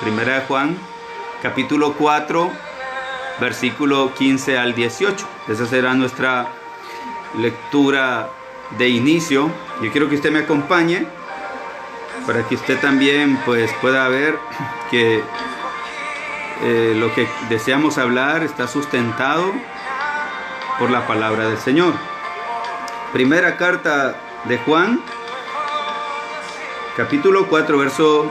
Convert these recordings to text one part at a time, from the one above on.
Primera de Juan, capítulo 4, versículo 15 al 18. Esa será nuestra lectura de inicio. Yo quiero que usted me acompañe para que usted también pues pueda ver que lo que deseamos hablar está sustentado por la palabra del Señor. Primera carta de Juan, capítulo 4, verso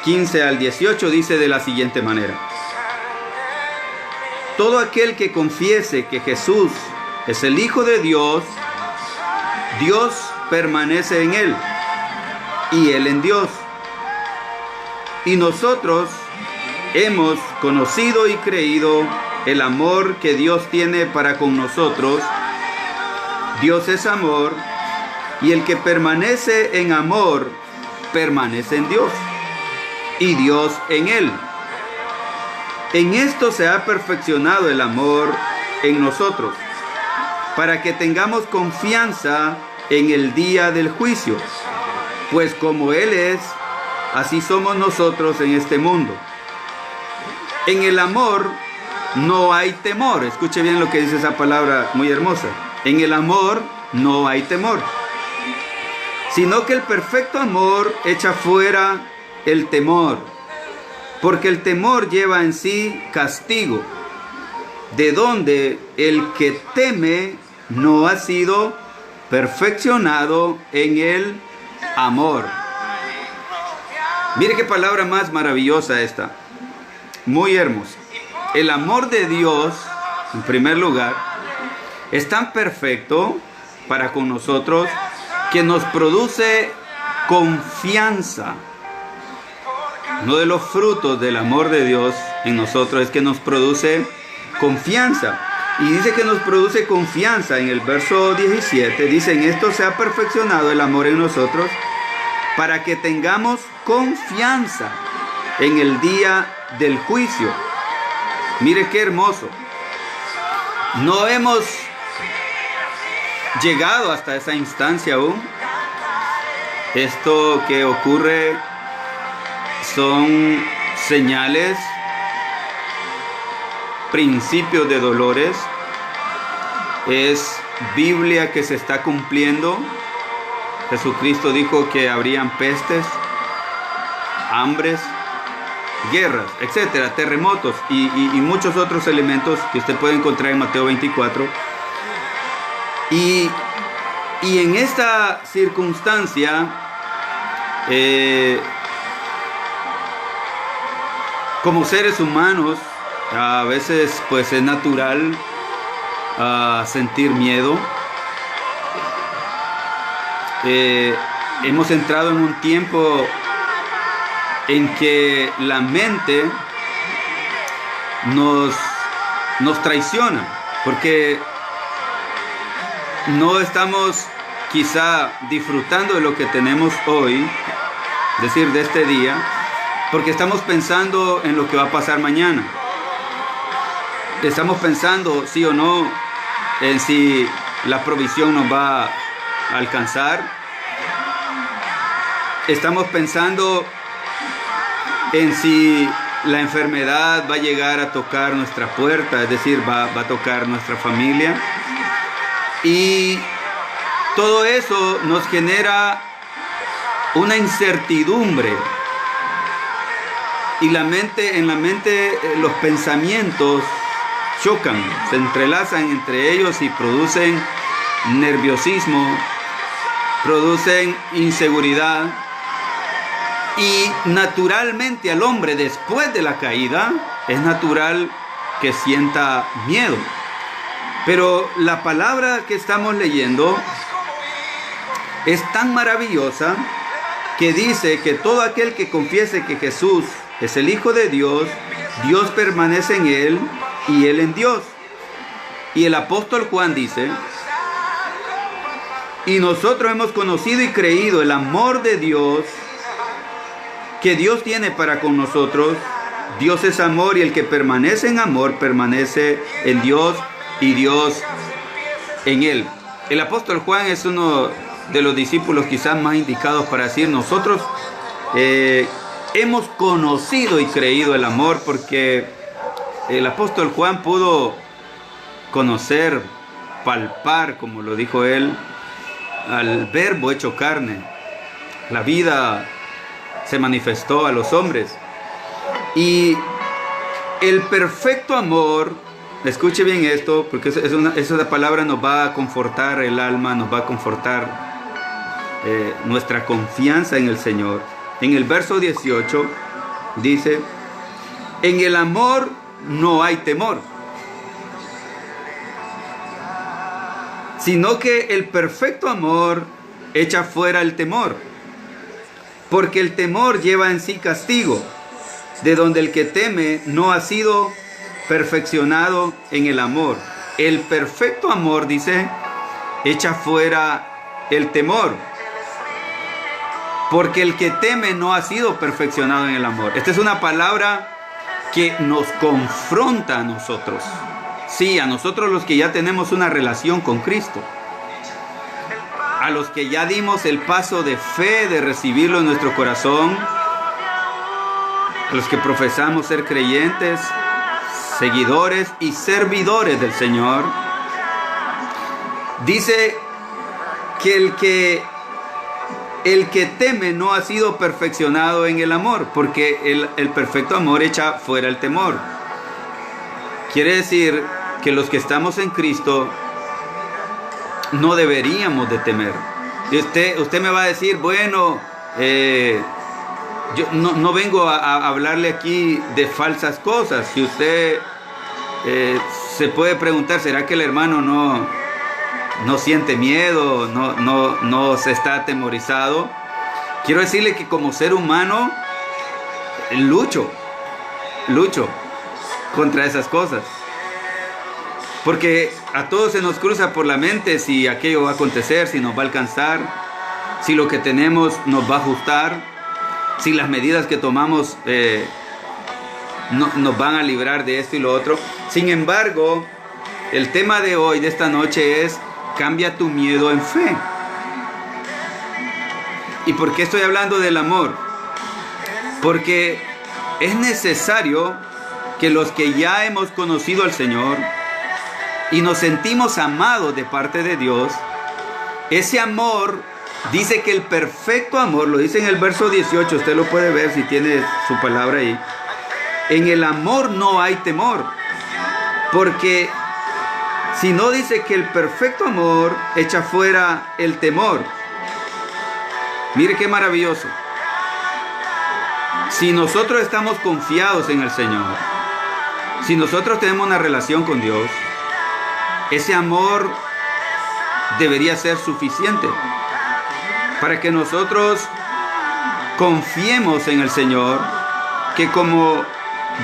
15 al 18, dice de la siguiente manera: todo aquel que confiese que Jesús es el Hijo de Dios, Dios permanece en él y él en Dios. Y nosotros hemos conocido y creído el amor que Dios tiene para con nosotros. Dios es amor, y el que permanece en amor, permanece en Dios, y Dios en él. En esto se ha perfeccionado el amor en nosotros, para que tengamos confianza en el día del juicio, pues como Él es, así somos nosotros en este mundo. En el amor no hay temor. Escuche bien lo que dice esa palabra muy hermosa. En el amor no hay temor, sino que el perfecto amor echa fuera el temor, porque el temor lleva en sí castigo, de donde el que teme no ha sido perfeccionado en el amor. Mire qué palabra más maravillosa esta, muy hermosa. El amor de Dios, en primer lugar, es tan perfecto para con nosotros que nos produce confianza. Uno de los frutos del amor de Dios en nosotros es que nos produce confianza. Y dice que nos produce confianza en el verso 17. Dice: en esto se ha perfeccionado el amor en nosotros, para que tengamos confianza en el día del juicio. Mire qué hermoso. No hemos llegado hasta esa instancia aún. Esto que ocurre son señales, principios de dolores. Es Biblia que se está cumpliendo. Jesucristo dijo que habrían pestes, hambres, guerras, etcétera, terremotos y muchos otros elementos que usted puede encontrar en Mateo 24. Y en esta circunstancia, como seres humanos, a veces pues es natural sentir miedo. Hemos entrado en un tiempo en que la mente nos traiciona, porque no estamos quizá disfrutando de lo que tenemos hoy, es decir, de este día, porque estamos pensando en lo que va a pasar mañana. Estamos pensando, sí o no, en si la provisión nos va a alcanzar. Estamos pensando en si la enfermedad va a llegar a tocar nuestra puerta, es decir, va a tocar nuestra familia. Y todo eso nos genera una incertidumbre. Y en la mente los pensamientos chocan, se entrelazan entre ellos y producen nerviosismo, producen inseguridad. Y naturalmente al hombre, después de la caída, es natural que sienta miedo. Pero la palabra que estamos leyendo es tan maravillosa que dice que todo aquel que confiese que Jesús es el Hijo de Dios, Dios permanece en él y él en Dios. Y el apóstol Juan dice: y nosotros hemos conocido y creído el amor de Dios que Dios tiene para con nosotros. Dios es amor, y el que permanece en amor permanece en Dios y Dios en él. El apóstol Juan es uno de los discípulos quizás más indicados para decir: nosotros hemos conocido y creído el amor, porque el apóstol Juan pudo conocer, palpar, como lo dijo él, al Verbo hecho carne. La vida se manifestó a los hombres. Y el perfecto amor, escuche bien esto, porque esa palabra nos va a confortar el alma, nos va a confortar nuestra confianza en el Señor. En el verso 18 dice: en el amor no hay temor, sino que el perfecto amor echa fuera el temor, porque el temor lleva en sí castigo, de donde el que teme no ha sido perfeccionado en el amor. El perfecto amor, dice, echa fuera el temor, porque el que teme no ha sido perfeccionado en el amor. Esta es una palabra que nos confronta a nosotros. Sí, a nosotros los que ya tenemos una relación con Cristo, a los que ya dimos el paso de fe de recibirlo en nuestro corazón, a los que profesamos ser creyentes, seguidores y servidores del Señor. Dice que el que teme no ha sido perfeccionado en el amor, porque el perfecto amor echa fuera el temor. Quiere decir que los que estamos en Cristo no deberíamos de temer. Y usted me va a decir, bueno, yo no vengo a hablarle aquí de falsas cosas. Si usted se puede preguntar, ¿será que el hermano no siente miedo, no se está atemorizado? Quiero decirle que como ser humano lucho contra esas cosas, porque a todos se nos cruza por la mente si aquello va a acontecer, si nos va a alcanzar, si lo que tenemos nos va a ajustar, si las medidas que tomamos nos van a librar de esto y lo otro. Sin embargo, el tema de hoy, de esta noche, es: cambia tu miedo en fe. ¿Y por qué estoy hablando del amor? Porque es necesario que los que ya hemos conocido al Señor y nos sentimos amados de parte de Dios, ese amor, dice que el perfecto amor, lo dice en el verso 18, usted lo puede ver si tiene su palabra ahí: en el amor no hay temor, porque si no, dice que el perfecto amor echa fuera el temor. Mire qué maravilloso. Si nosotros estamos confiados en el Señor, si nosotros tenemos una relación con Dios, ese amor debería ser suficiente para que nosotros confiemos en el Señor, que como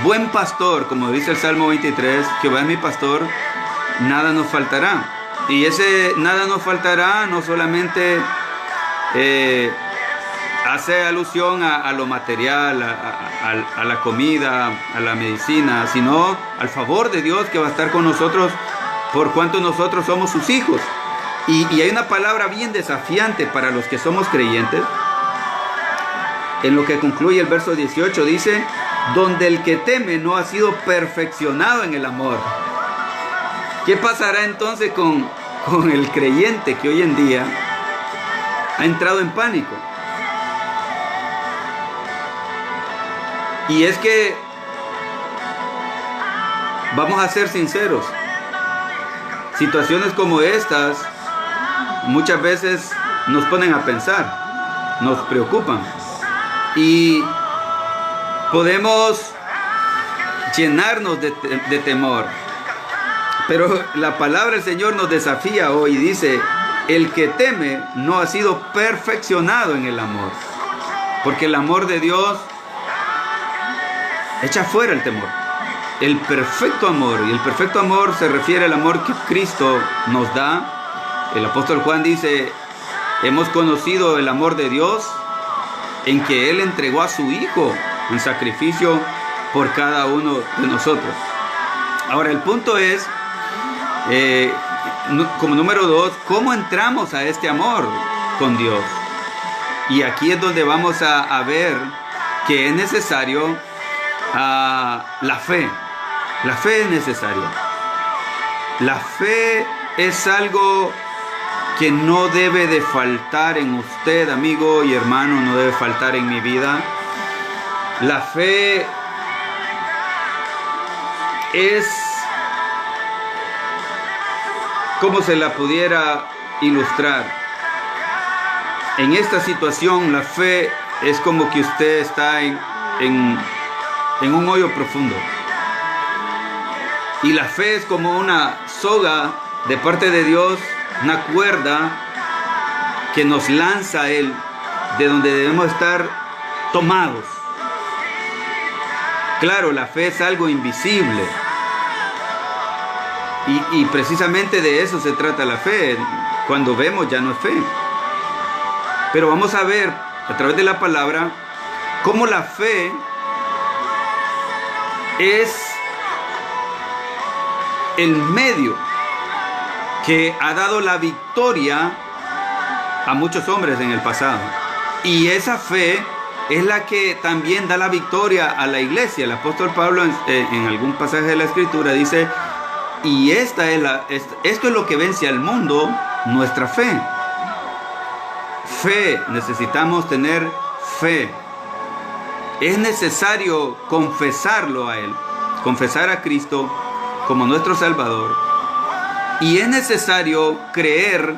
buen pastor, como dice el Salmo 23, Jehová es mi pastor, nada nos faltará. Y ese nada nos faltará no solamente hace alusión a lo material, a la comida, a la medicina, sino al favor de Dios que va a estar con nosotros por cuanto nosotros somos sus hijos. Y hay una palabra bien desafiante para los que somos creyentes. En lo que concluye el verso 18 dice: donde el que teme no ha sido perfeccionado en el amor. ¿Qué pasará entonces con el creyente que hoy en día ha entrado en pánico? Y es que, vamos a ser sinceros, situaciones como estas muchas veces nos ponen a pensar, nos preocupan, y podemos llenarnos de temor. Pero la palabra del Señor nos desafía hoy y dice: el que teme no ha sido perfeccionado en el amor, porque el amor de Dios echa fuera el temor. El perfecto amor, y el perfecto amor se refiere al amor que Cristo nos da. El apóstol Juan dice: hemos conocido el amor de Dios en que Él entregó a su Hijo en sacrificio por cada uno de nosotros. Ahora, el punto es, como número 2, ¿cómo entramos a este amor con Dios? Y aquí es donde vamos a ver que es necesario la fe. La fe es necesaria. La fe es algo que no debe de faltar en usted, amigo y hermano, no debe faltar en mi vida. La fe es, como se la pudiera ilustrar. En esta situación, la fe es como que usted está en un hoyo profundo. Y la fe es como una soga de parte de Dios, una cuerda que nos lanza a Él, de donde debemos estar tomados. Claro, la fe es algo invisible. Y precisamente de eso se trata la fe. Cuando vemos ya no es fe. Pero vamos a ver a través de la palabra cómo la fe es el medio que ha dado la victoria a muchos hombres en el pasado. Y esa fe es la que también da la victoria a la iglesia. El apóstol Pablo en algún pasaje de la Escritura dice, y esto es lo que vence al mundo, nuestra fe. Fe, necesitamos tener fe. Es necesario confesarlo a Él, confesar a Cristo como nuestro Salvador. Y es necesario creer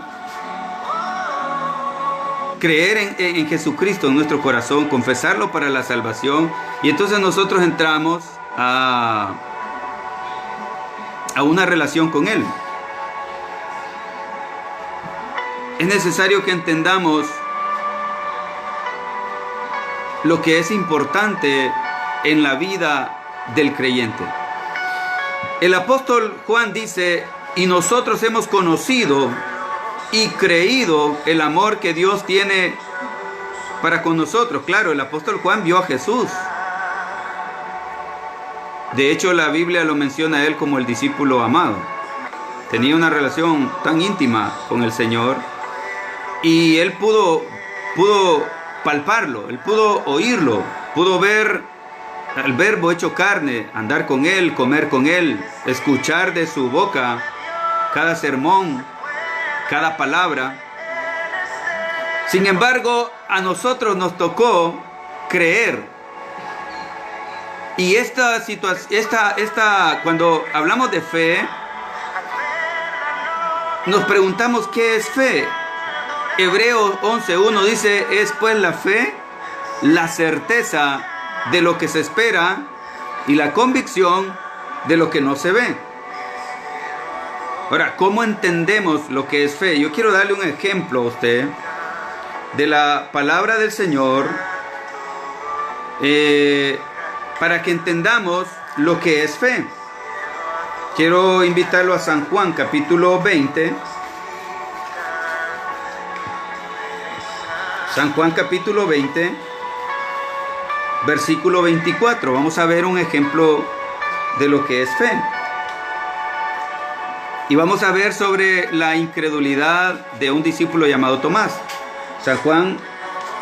en Jesucristo en nuestro corazón, confesarlo para la salvación. Y entonces nosotros entramos a una relación con Él. Es necesario que entendamos lo que es importante en la vida del creyente. El apóstol Juan dice, y nosotros hemos conocido y creído el amor que Dios tiene para con nosotros. Claro, el apóstol Juan vio a Jesús. De hecho, la Biblia lo menciona a él como el discípulo amado. Tenía una relación tan íntima con el Señor y él pudo palparlo, él pudo oírlo, pudo ver al Verbo hecho carne, andar con Él, comer con Él, escuchar de su boca cada sermón, cada palabra. Sin embargo, a nosotros nos tocó creer. Y esta situación, cuando hablamos de fe, nos preguntamos qué es fe. Hebreos 11:1 dice, es pues la fe, la certeza de lo que se espera y la convicción de lo que no se ve. Ahora, ¿cómo entendemos lo que es fe? Yo quiero darle un ejemplo a usted de la palabra del Señor para que entendamos lo que es fe. Quiero invitarlo a San Juan capítulo 20. San Juan capítulo 20, versículo 24. Vamos a ver un ejemplo de lo que es fe. Y vamos a ver sobre la incredulidad de un discípulo llamado Tomás. San Juan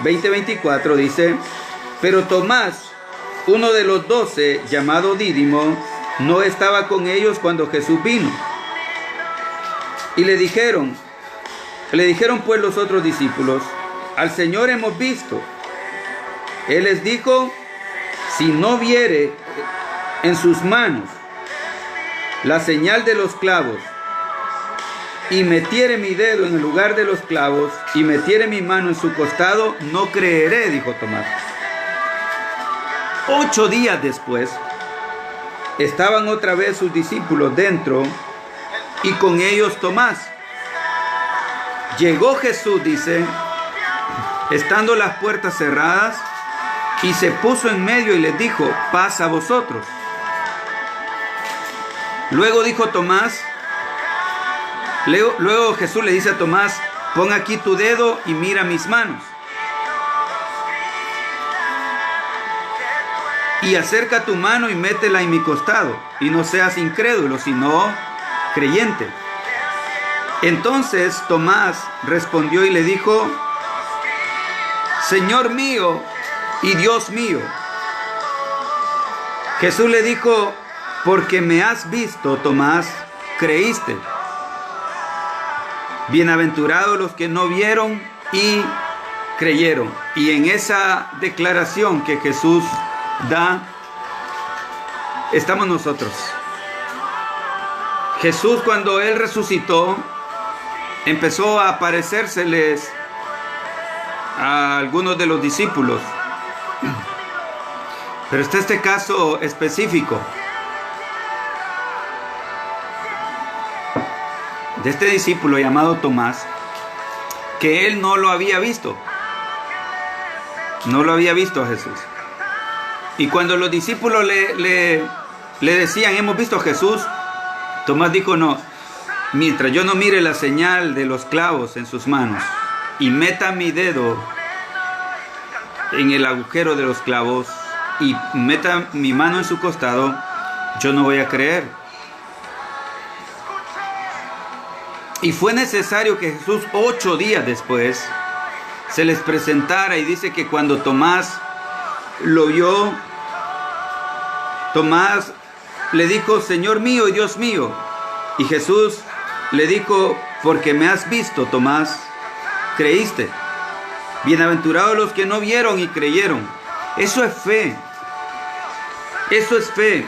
20:24 dice, pero Tomás, uno de los 12, llamado Dídimo, no estaba con ellos cuando Jesús vino. Y le dijeron pues los otros discípulos, al Señor hemos visto. Él les dijo, si no viere en sus manos la señal de los clavos, y metiere mi dedo en el lugar de los clavos, y metiere mi mano en su costado, no creeré, dijo Tomás. 8 días después, estaban otra vez sus discípulos dentro, y con ellos Tomás. Llegó Jesús, dice, estando las puertas cerradas, y se puso en medio y les dijo, paz a vosotros. Luego dijo Tomás, luego Jesús le dice a Tomás, pon aquí tu dedo y mira mis manos. Y acerca tu mano y métela en mi costado, y no seas incrédulo, sino creyente. Entonces Tomás respondió y le dijo, Señor mío y Dios mío. Jesús le dijo, porque me has visto, Tomás, creíste. Bienaventurados los que no vieron y creyeron. Y en esa declaración que Jesús da, estamos nosotros. Jesús, cuando Él resucitó, empezó a aparecérseles a algunos de los discípulos. Pero está este caso específico de este discípulo llamado Tomás, que él no lo había visto. No lo había visto a Jesús. Y cuando los discípulos le decían, hemos visto a Jesús, Tomás dijo, no, mientras yo no mire la señal de los clavos en sus manos y meta mi dedo en el agujero de los clavos y meta mi mano en su costado, yo no voy a creer. Y fue necesario que Jesús 8 días después se les presentara, y dice que cuando Tomás lo vio, Tomás le dijo, Señor mío y Dios mío. Y Jesús le dijo, porque me has visto, Tomás, creíste. Bienaventurados los que no vieron y creyeron. Eso es fe. Eso es fe.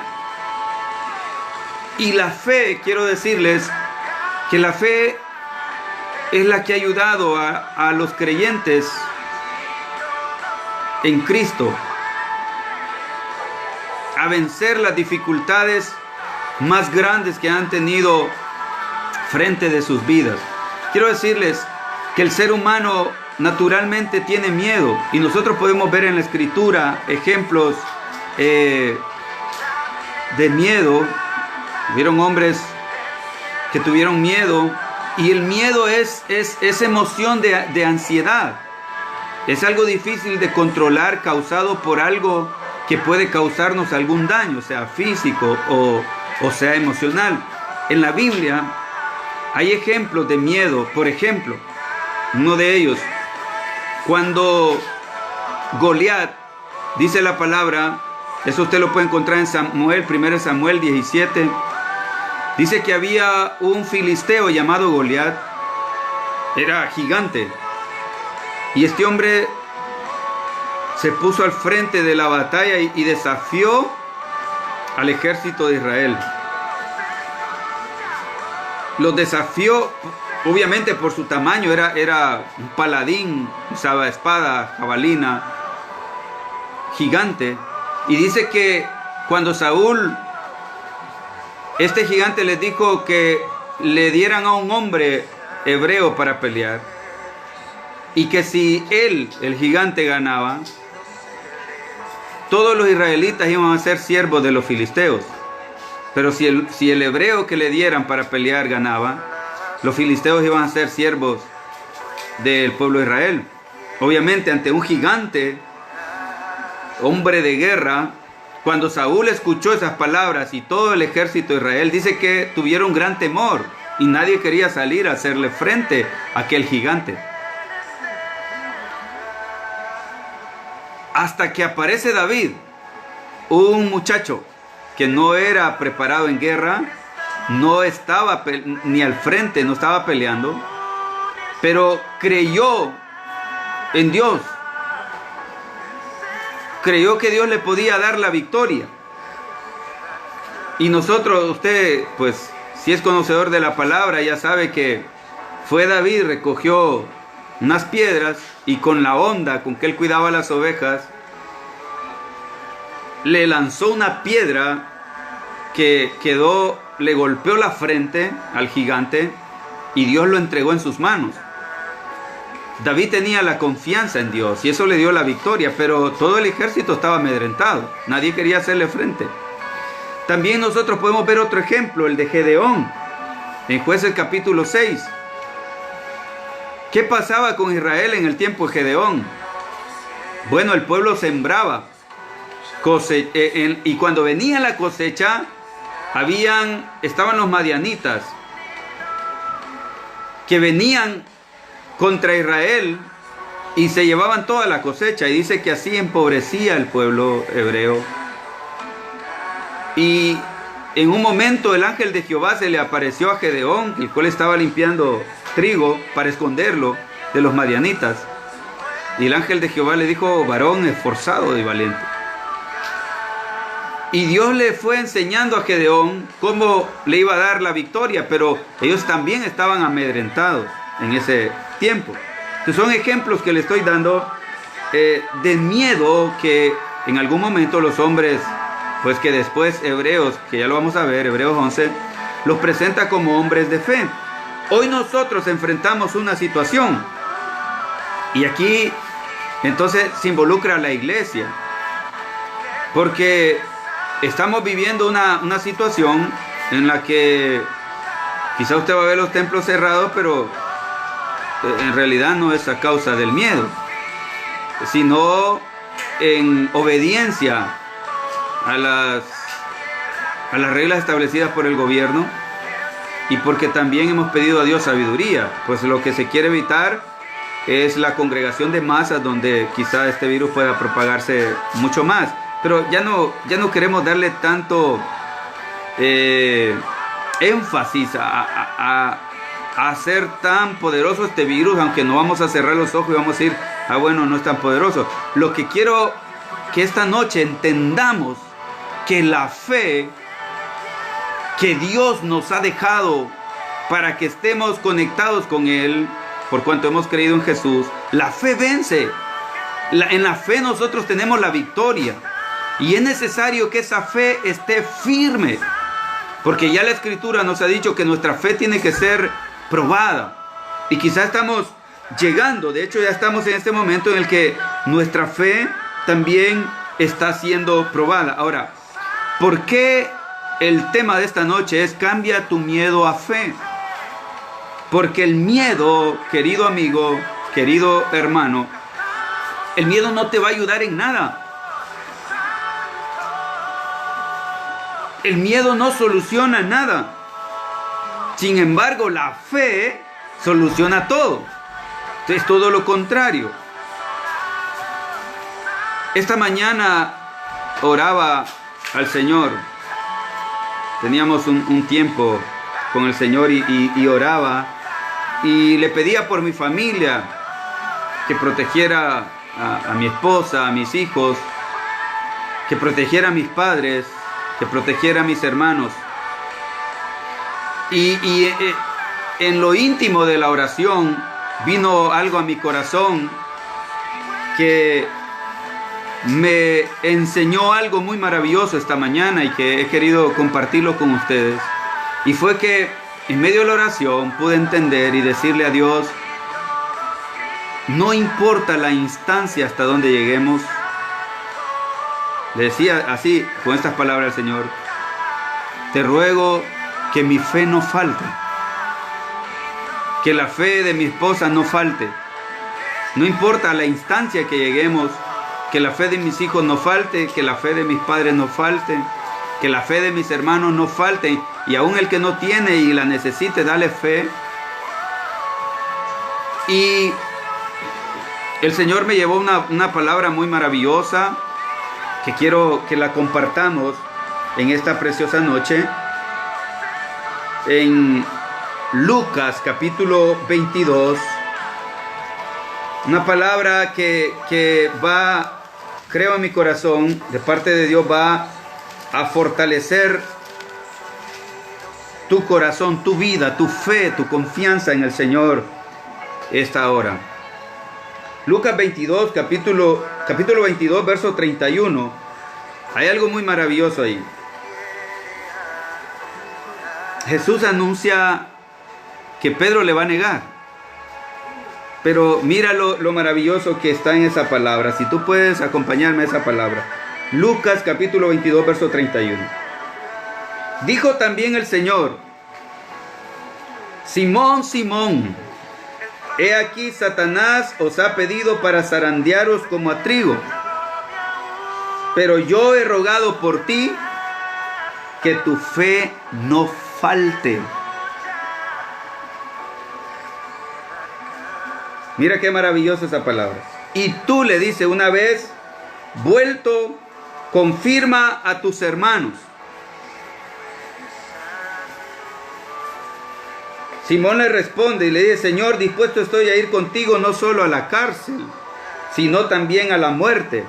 Y la fe, quiero decirles, que la fe es la que ha ayudado a los creyentes en Cristo a vencer las dificultades más grandes que han tenido frente de sus vidas. Quiero decirles que el ser humano naturalmente tiene miedo, y nosotros podemos ver en la Escritura ejemplos de miedo. Hubieron hombres que tuvieron miedo, y el miedo es emoción de ansiedad. Es algo difícil de controlar, causado por algo que puede causarnos algún daño, sea físico o sea emocional. En la Biblia hay ejemplos de miedo. Por ejemplo, uno de ellos, cuando Goliat, dice la palabra, eso usted lo puede encontrar en Samuel, 1 Samuel 17, dice que había un filisteo llamado Goliat, era gigante, y este hombre se puso al frente de la batalla y desafió al ejército de Israel. Los desafió, obviamente por su tamaño, era un paladín, usaba espada, jabalina, gigante. Y dice que cuando Saúl, este gigante, les dijo que le dieran a un hombre hebreo para pelear, y que si él, el gigante, ganaba, todos los israelitas iban a ser siervos de los filisteos. Pero si el hebreo que le dieran para pelear ganaba, los filisteos iban a ser siervos del pueblo de Israel. Obviamente, ante un gigante, hombre de guerra, cuando Saúl escuchó esas palabras y todo el ejército de Israel, dice que tuvieron gran temor y nadie quería salir a hacerle frente a aquel gigante. Hasta que aparece David, un muchacho que no era preparado en guerra, no estaba ni al frente, no estaba peleando, pero creyó en Dios. Creyó que Dios le podía dar la victoria. Y nosotros, usted, pues, si es conocedor de la palabra, ya sabe que fue David, recogió unas piedras y con la honda con que él cuidaba las ovejas, le lanzó una piedra que le golpeó la frente al gigante y Dios lo entregó en sus manos. David tenía la confianza en Dios y eso le dio la victoria, pero todo el ejército estaba amedrentado, nadie quería hacerle frente. También nosotros podemos ver otro ejemplo, el de Gedeón, en Jueces capítulo 6. ¿Qué pasaba con Israel en el tiempo de Gedeón? Bueno, el pueblo sembraba, y cuando venía la cosecha, estaban los madianitas, que venían contra Israel y se llevaban toda la cosecha, y dice que así empobrecía el pueblo hebreo. Y en un momento el ángel de Jehová se le apareció a Gedeón, el cual estaba limpiando trigo para esconderlo de los madianitas. Y el ángel de Jehová le dijo: varón esforzado y valiente. Y Dios le fue enseñando a Gedeón cómo le iba a dar la victoria, pero ellos también estaban amedrentados en ese tiempo. Entonces son ejemplos que le estoy dando de miedo que en algún momento los hombres, pues que después Hebreos, que ya lo vamos a ver, Hebreos 11, los presenta como hombres de fe. Hoy nosotros enfrentamos una situación y aquí entonces se involucra a la iglesia, porque estamos viviendo una situación en la que quizá usted va a ver los templos cerrados, pero en realidad no es a causa del miedo, sino en obediencia a las reglas establecidas por el gobierno, y porque también hemos pedido a Dios sabiduría, pues lo que se quiere evitar es la congregación de masas donde quizá este virus pueda propagarse mucho más. Pero ya no queremos darle tanto énfasis a hacer tan poderoso este virus, aunque no vamos a cerrar los ojos y vamos a decir: ah, bueno, no es tan poderoso. Lo que quiero que esta noche entendamos que la fe que Dios nos ha dejado para que estemos conectados con Él, por cuanto hemos creído en Jesús, la fe vence. En la fe nosotros tenemos la victoria. Y es necesario que esa fe esté firme, porque ya la Escritura nos ha dicho que nuestra fe tiene que ser probada. Y quizá estamos llegando, de hecho ya estamos en este momento en el que nuestra fe también está siendo probada. Ahora, ¿por qué el tema de esta noche es cambia tu miedo a fe? Porque el miedo, querido amigo, querido hermano, el miedo no te va a ayudar en nada. El miedo no soluciona nada. Sin embargo, la fe soluciona todo. Es todo lo contrario. Esta mañana oraba al Señor. Teníamos un tiempo con el Señor y oraba. Y le pedía por mi familia, que protegiera a mi esposa, a mis hijos, que protegiera a mis padres, que protegiera a mis hermanos. Y en lo íntimo de la oración vino algo a mi corazón que me enseñó algo muy maravilloso esta mañana y que he querido compartirlo con ustedes. Y fue que en medio de la oración pude entender y decirle a Dios: no importa la instancia hasta donde lleguemos. Le decía así, con estas palabras al Señor: te ruego que mi fe no falte, que la fe de mi esposa no falte. No importa la instancia que lleguemos, que la fe de mis hijos no falte, que la fe de mis padres no falte, que la fe de mis hermanos no falte. Y aún el que no tiene y la necesite, dale fe. Y el Señor me llevó una palabra muy maravillosa que quiero que la compartamos en esta preciosa noche. En Lucas capítulo 22, una palabra que va, creo en mi corazón, de parte de Dios, va a fortalecer tu corazón, tu vida, tu fe, tu confianza en el Señor esta hora. Lucas 22, capítulo 22, verso 31. Hay algo muy maravilloso ahí. Jesús anuncia que Pedro le va a negar. Pero mira lo maravilloso que está en esa palabra. Si tú puedes acompañarme a esa palabra. Lucas capítulo 22, verso 31. Dijo también el Señor: Simón, Simón, he aquí Satanás os ha pedido para zarandearos como a trigo. Pero yo he rogado por ti que tu fe no falte. Mira qué maravillosa esa palabra. Y tú, le dice, una vez vuelto, confirma a tus hermanos. Simón le responde y le dice: Señor, dispuesto estoy a ir contigo no solo a la cárcel, sino también a la muerte.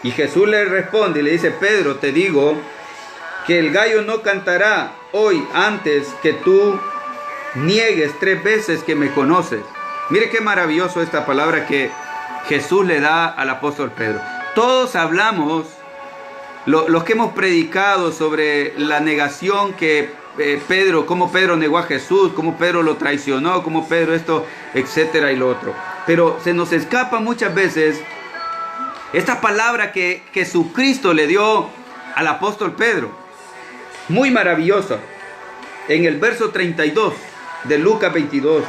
Y Jesús le responde y le dice: Pedro, te digo que el gallo no cantará hoy antes que tú niegues 3 veces que me conoces. Mire qué maravilloso esta palabra que Jesús le da al apóstol Pedro. Todos hablamos, los que hemos predicado sobre la negación que Pedro, cómo Pedro negó a Jesús, cómo Pedro lo traicionó, cómo Pedro esto, etcétera y lo otro. Pero se nos escapa muchas veces esta palabra que Jesucristo le dio al apóstol Pedro. Muy maravillosa. En el verso 32 de Lucas 22.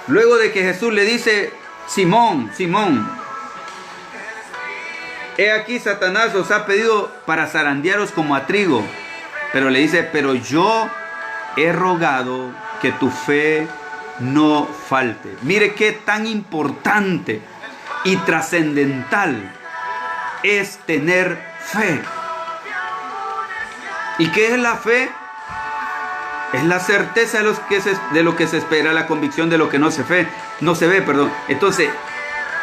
Luego de que Jesús le dice: Simón, Simón, he aquí Satanás os ha pedido para zarandearos como a trigo. Pero le dice: pero yo he rogado que tu fe no falte. Mire qué tan importante y trascendental es tener fe. ¿Y qué es la fe? Es la certeza de lo que se espera, la convicción de lo que no se ve. Entonces,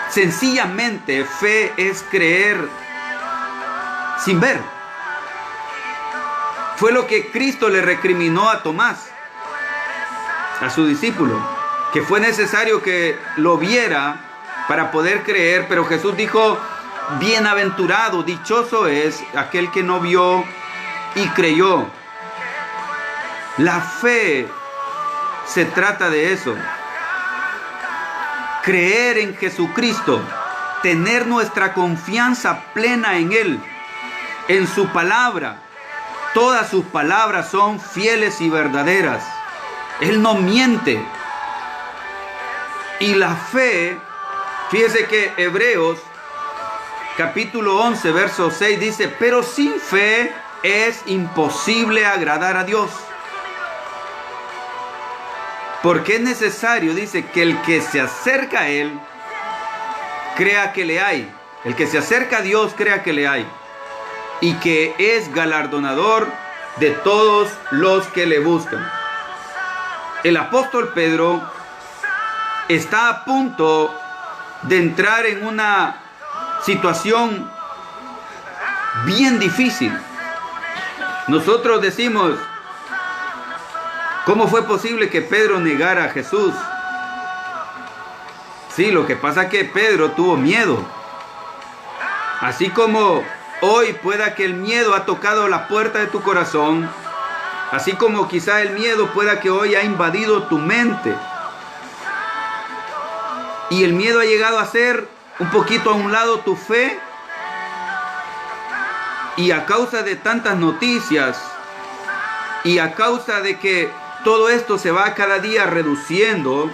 sencillamente, fe es creer sin ver. Fue lo que Cristo le recriminó a Tomás, a su discípulo, que fue necesario que lo viera para poder creer. Pero Jesús dijo: bienaventurado, dichoso es aquel que no vio y creyó. La fe se trata de eso. Creer en Jesucristo, tener nuestra confianza plena en Él, en su palabra. Todas sus palabras son fieles y verdaderas. Él no miente. Y la fe, fíjese que Hebreos capítulo 11, verso 6 dice: pero sin fe es imposible agradar a Dios. Porque es necesario, dice, que el que se acerca a Él crea que le hay. El que se acerca a Dios crea que le hay. Y que es galardonador de todos los que le buscan. El apóstol Pedro está a punto de entrar en una situación bien difícil. Nosotros decimos: ¿cómo fue posible que Pedro negara a Jesús? Sí, lo que pasa es que Pedro tuvo miedo. Así como hoy pueda que el miedo ha tocado la puerta de tu corazón, así como quizá el miedo pueda que hoy ha invadido tu mente. Y el miedo ha llegado a ser un poquito a un lado tu fe. Y a causa de tantas noticias, y a causa de que todo esto se va cada día reduciendo,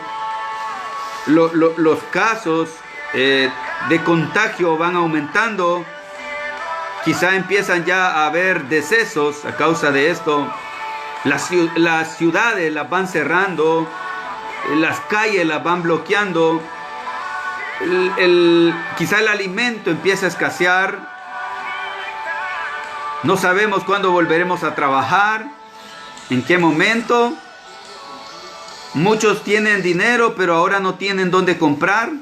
los casos de contagio van aumentando, quizá empiezan ya a haber decesos a causa de esto, las ciudades las van cerrando, las calles las van bloqueando, quizá el alimento empieza a escasear, no sabemos cuándo volveremos a trabajar, en qué momento. Muchos tienen dinero, pero ahora no tienen dónde comprar.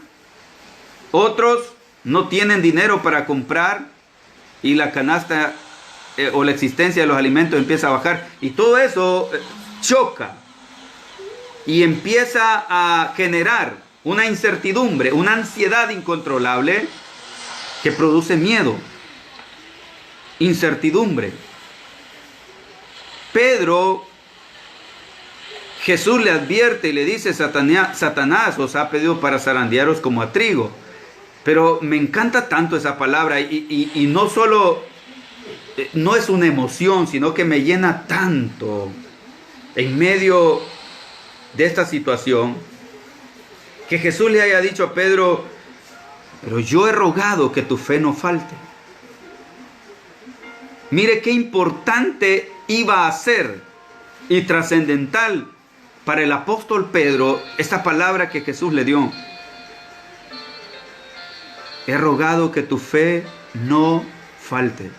Otros no tienen dinero para comprar y la canasta o la existencia de los alimentos empieza a bajar. Y todo eso choca y empieza a generar una incertidumbre, una ansiedad incontrolable que produce miedo, incertidumbre. Pedro, Jesús le advierte y le dice: Satanás os ha pedido para zarandearos como a trigo. Pero me encanta tanto esa palabra y no solo, no es una emoción, sino que me llena tanto en medio de esta situación, que Jesús le haya dicho a Pedro: pero yo he rogado que tu fe no falte. Mire qué importante iba a ser y trascendental para el apóstol Pedro esta palabra que Jesús le dio. He rogado que tu fe no falte.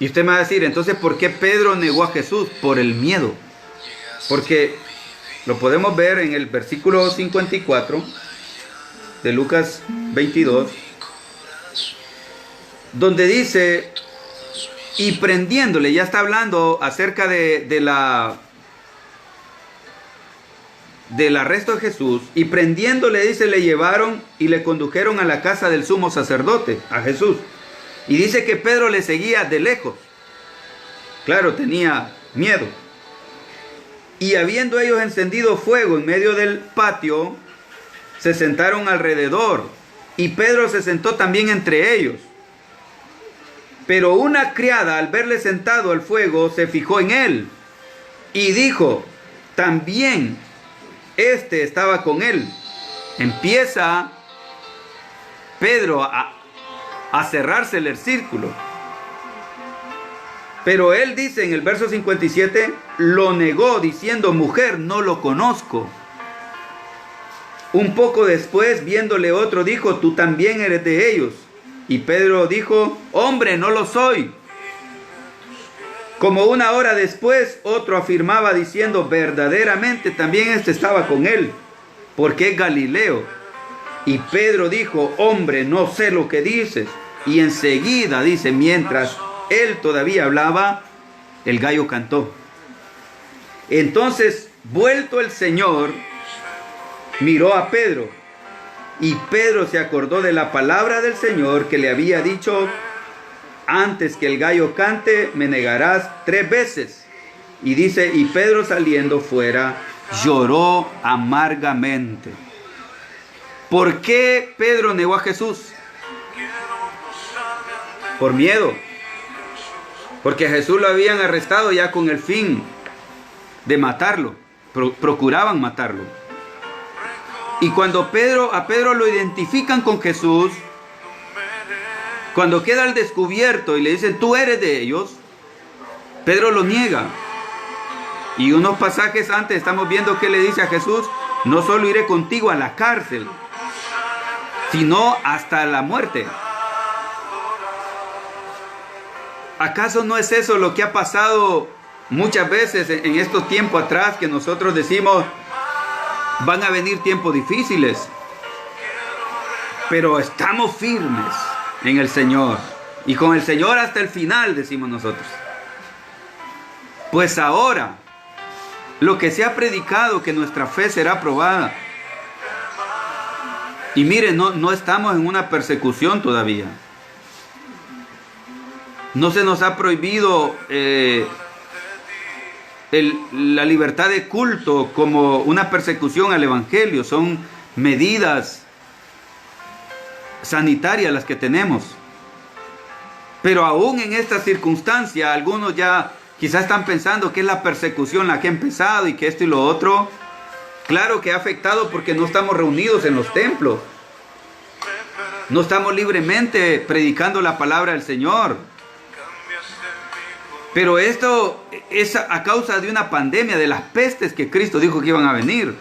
Y usted me va a decir, entonces, ¿por qué Pedro negó a Jesús? Por el miedo. Porque lo podemos ver en el versículo 54 de Lucas 22, donde dice, y prendiéndole, ya está hablando acerca del arresto de Jesús, y prendiéndole, dice, le llevaron y le condujeron a la casa del sumo sacerdote, a Jesús. Y dice que Pedro le seguía de lejos. Claro, tenía miedo. Y habiendo ellos encendido fuego en medio del patio, se sentaron alrededor, y Pedro se sentó también entre ellos. Pero una criada, al verle sentado al fuego, se fijó en él, y dijo, también este estaba con él. Empieza Pedro a cerrársele el círculo. Pero él dice en el verso 57, lo negó diciendo, mujer, no lo conozco. Un poco después, viéndole otro, dijo, tú también eres de ellos. Y Pedro dijo, hombre, no lo soy. Como una hora después, otro afirmaba diciendo, verdaderamente también este estaba con él, porque es Galileo. Y Pedro dijo, hombre, no sé lo que dices. Y enseguida, dice, mientras él todavía hablaba, el gallo cantó. Entonces, vuelto el Señor, miró a Pedro, y Pedro se acordó de la palabra del Señor que le había dicho, antes que el gallo cante, me negarás 3 veces. Y dice, y Pedro saliendo fuera, lloró amargamente. ¿Por qué Pedro negó a Jesús? Por miedo. Porque a Jesús lo habían arrestado ya con el fin de matarlo. Procuraban matarlo. Y cuando a Pedro lo identifican con Jesús, cuando queda al descubierto y le dicen, tú eres de ellos, Pedro lo niega. Y unos pasajes antes estamos viendo que le dice a Jesús, no solo iré contigo a la cárcel, sino hasta la muerte. ¿Acaso no es eso lo que ha pasado muchas veces en estos tiempos atrás, que nosotros decimos, van a venir tiempos difíciles, pero estamos firmes en el Señor, y con el Señor hasta el final, decimos nosotros? Pues ahora, lo que se ha predicado, que nuestra fe será probada. Y miren, no estamos en una persecución todavía. No se nos ha prohibido la libertad de culto como una persecución al Evangelio. Son medidas sanitarias las que tenemos. Pero aún en esta circunstancia, algunos ya quizás están pensando que es la persecución la que ha empezado y que esto y lo otro. Claro que ha afectado porque no estamos reunidos en los templos. No estamos libremente predicando la palabra del Señor. Pero esto es a causa de una pandemia, de las pestes que Cristo dijo que iban a venir.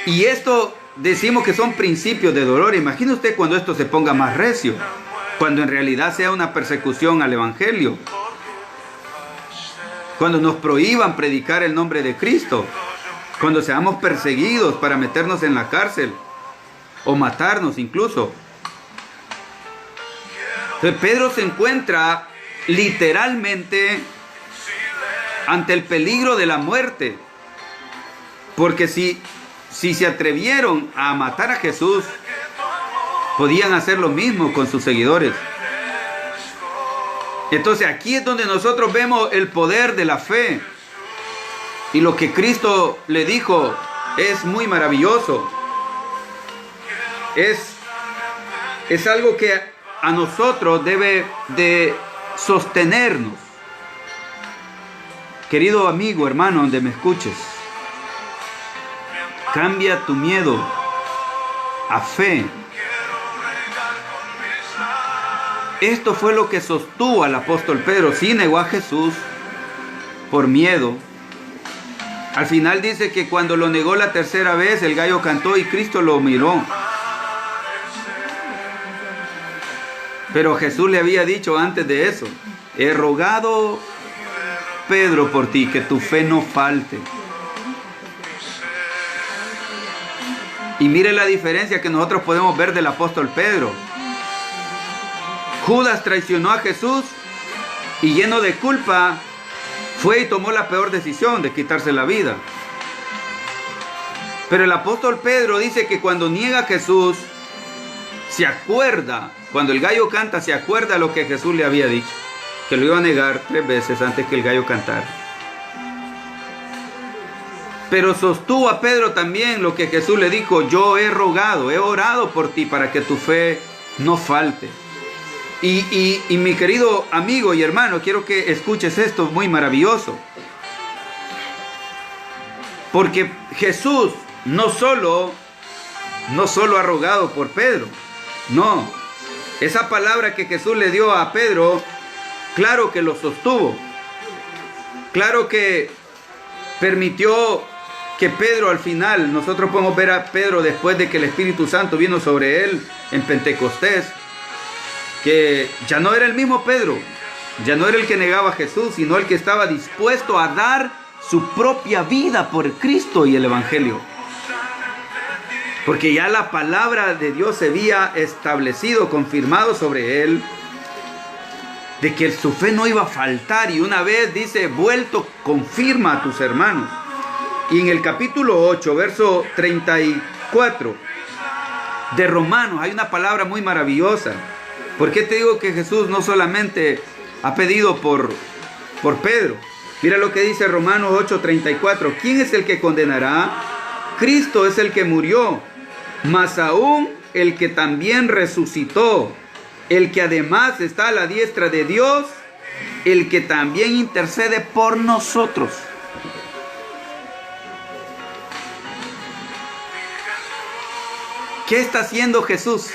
Y esto decimos que son principios de dolor. Imagine usted cuando esto se ponga más recio, cuando en realidad sea una persecución al Evangelio, cuando nos prohíban predicar el nombre de Cristo, cuando seamos perseguidos para meternos en la cárcel o matarnos incluso. Entonces Pedro se encuentra literalmente ante el peligro de la muerte, porque si se atrevieron a matar a Jesús, podían hacer lo mismo con sus seguidores. Entonces aquí es donde nosotros vemos el poder de la fe, y lo que Cristo le dijo es muy maravilloso. Es algo que a nosotros debe de sostenernos. Querido amigo, hermano, donde me escuches, cambia tu miedo a fe. Esto fue lo que sostuvo al apóstol Pedro. Sí negó a Jesús por miedo. Al final dice que cuando lo negó la tercera vez, el gallo cantó y Cristo lo miró. Pero Jesús le había dicho antes de eso: he rogado, Pedro, por ti, que tu fe no falte. Y mire la diferencia que nosotros podemos ver del apóstol Pedro. Judas traicionó a Jesús y, lleno de culpa, fue y tomó la peor decisión de quitarse la vida. Pero el apóstol Pedro dice que cuando niega a Jesús, se acuerda, cuando el gallo canta, se acuerda lo que Jesús le había dicho, que lo iba a negar 3 veces antes que el gallo cantara. Pero sostuvo a Pedro también lo que Jesús le dijo: yo he rogado, he orado por ti para que tu fe no falte. Y mi querido amigo y hermano, quiero que escuches esto muy maravilloso. Porque Jesús no solo ha rogado por Pedro. No, esa palabra que Jesús le dio a Pedro, claro que lo sostuvo. Claro que permitió que Pedro al final, nosotros podemos ver a Pedro después de que el Espíritu Santo vino sobre él en Pentecostés, que ya no era el mismo Pedro, ya no era el que negaba a Jesús, sino el que estaba dispuesto a dar su propia vida por Cristo y el Evangelio. Porque ya la palabra de Dios se había establecido, confirmado sobre él, de que su fe no iba a faltar. Y una vez dice: vuelto, confirma a tus hermanos. Y en el capítulo 8, verso 34 de Romanos, hay una palabra muy maravillosa. ¿Por qué te digo que Jesús no solamente ha pedido por Pedro? Mira lo que dice Romanos 8:34. ¿Quién es el que condenará? Cristo es el que murió, mas aún el que también resucitó, el que además está a la diestra de Dios, el que también intercede por nosotros. ¿Qué está haciendo Jesús?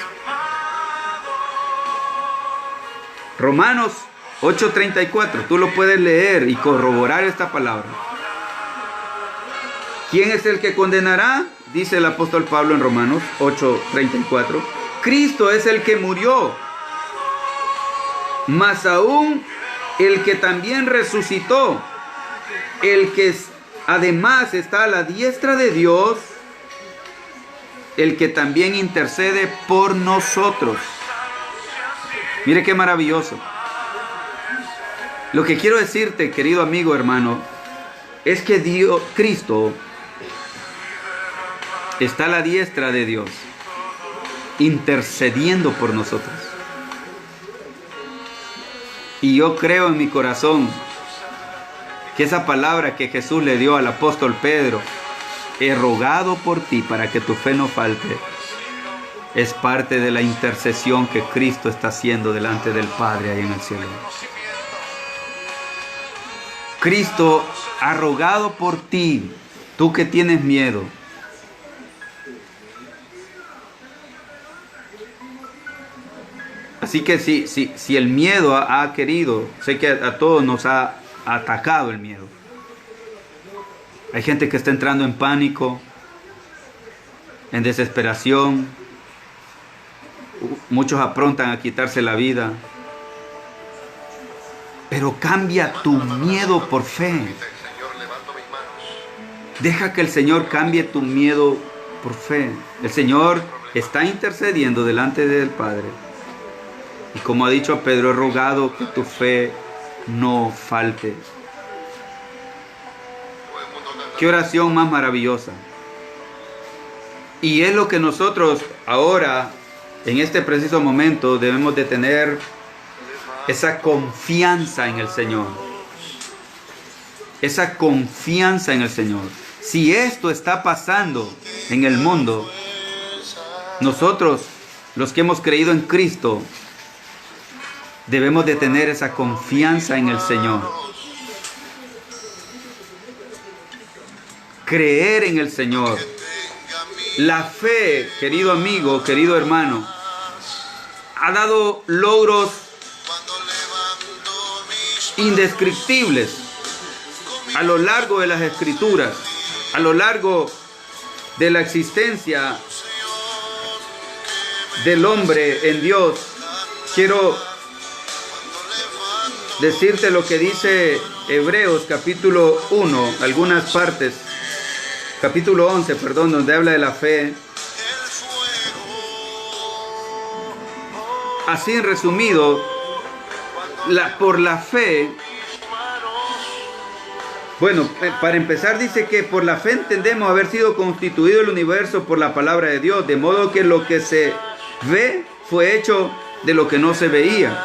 Romanos 8:34, tú lo puedes leer y corroborar esta palabra. ¿Quién es el que condenará? Dice el apóstol Pablo en Romanos 8:34. Cristo es el que murió, mas aún el que también resucitó, el que además está a la diestra de Dios, el que también intercede por nosotros. Mire qué maravilloso. Lo que quiero decirte, querido amigo, hermano, es que Cristo está a la diestra de Dios, intercediendo por nosotros. Y yo creo en mi corazón que esa palabra que Jesús le dio al apóstol Pedro: he rogado por ti para que tu fe no falte, es parte de la intercesión que Cristo está haciendo delante del Padre ahí en el cielo. Cristo ha rogado por ti, tú que tienes miedo. Así que si el miedo ha querido, sé que a todos nos ha atacado el miedo. Hay gente que está entrando en pánico, en desesperación. Muchos aprontan a quitarse la vida. Pero cambia tu miedo por fe. Deja que el Señor cambie tu miedo por fe. El Señor está intercediendo delante del Padre. Y como ha dicho a Pedro: he rogado que tu fe no falte. Qué oración más maravillosa. Y es lo que nosotros ahora, en este preciso momento, debemos de tener esa confianza en el Señor. Esa confianza en el Señor. Si esto está pasando en el mundo, nosotros, los que hemos creído en Cristo, debemos de tener esa confianza en el Señor. Creer en el Señor. La fe, querido amigo, querido hermano, ha dado logros indescriptibles a lo largo de las Escrituras, a lo largo de la existencia del hombre en Dios. quiero decirte lo que dice Hebreos capítulo 1, algunas partes, capítulo 11, perdón, donde habla de la fe. Así en resumido, por la fe, bueno, para empezar dice que por la fe entendemos haber sido constituido el universo por la palabra de Dios, de modo que lo que se ve fue hecho de lo que no se veía.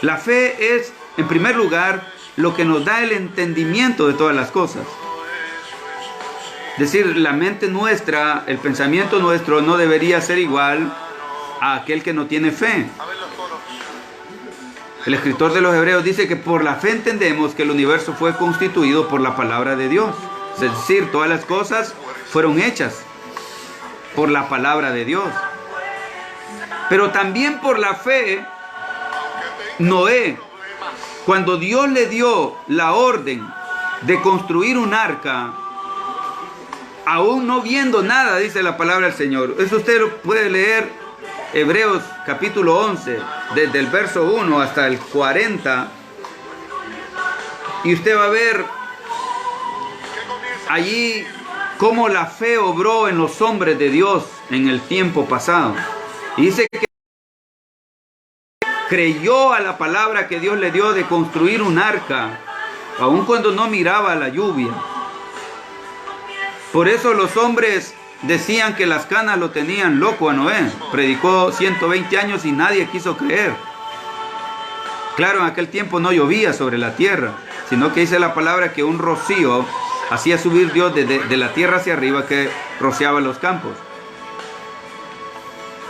La fe es, en primer lugar, lo que nos da el entendimiento de todas las cosas. Es decir, la mente nuestra, el pensamiento nuestro no debería ser igual a aquel que no tiene fe. El escritor de los Hebreos dice que por la fe entendemos que el universo fue constituido por la palabra de Dios. Es decir, todas las cosas fueron hechas por la palabra de Dios. Pero también por la fe, Noé, cuando Dios le dio la orden de construir un arca, aún no viendo nada, dice la palabra del Señor. Eso usted lo puede leer, Hebreos capítulo 11, desde el verso 1 hasta el 40. Y usted va a ver allí cómo la fe obró en los hombres de Dios en el tiempo pasado. Y dice que creyó a la palabra que Dios le dio de construir un arca, aun cuando no miraba la lluvia. Por eso los hombres decían que las canas lo tenían loco a Noé. Predicó 120 años y nadie quiso creer. Claro, en aquel tiempo no llovía sobre la tierra, sino que dice la palabra que un rocío hacía subir Dios de la tierra hacia arriba, que rociaba los campos.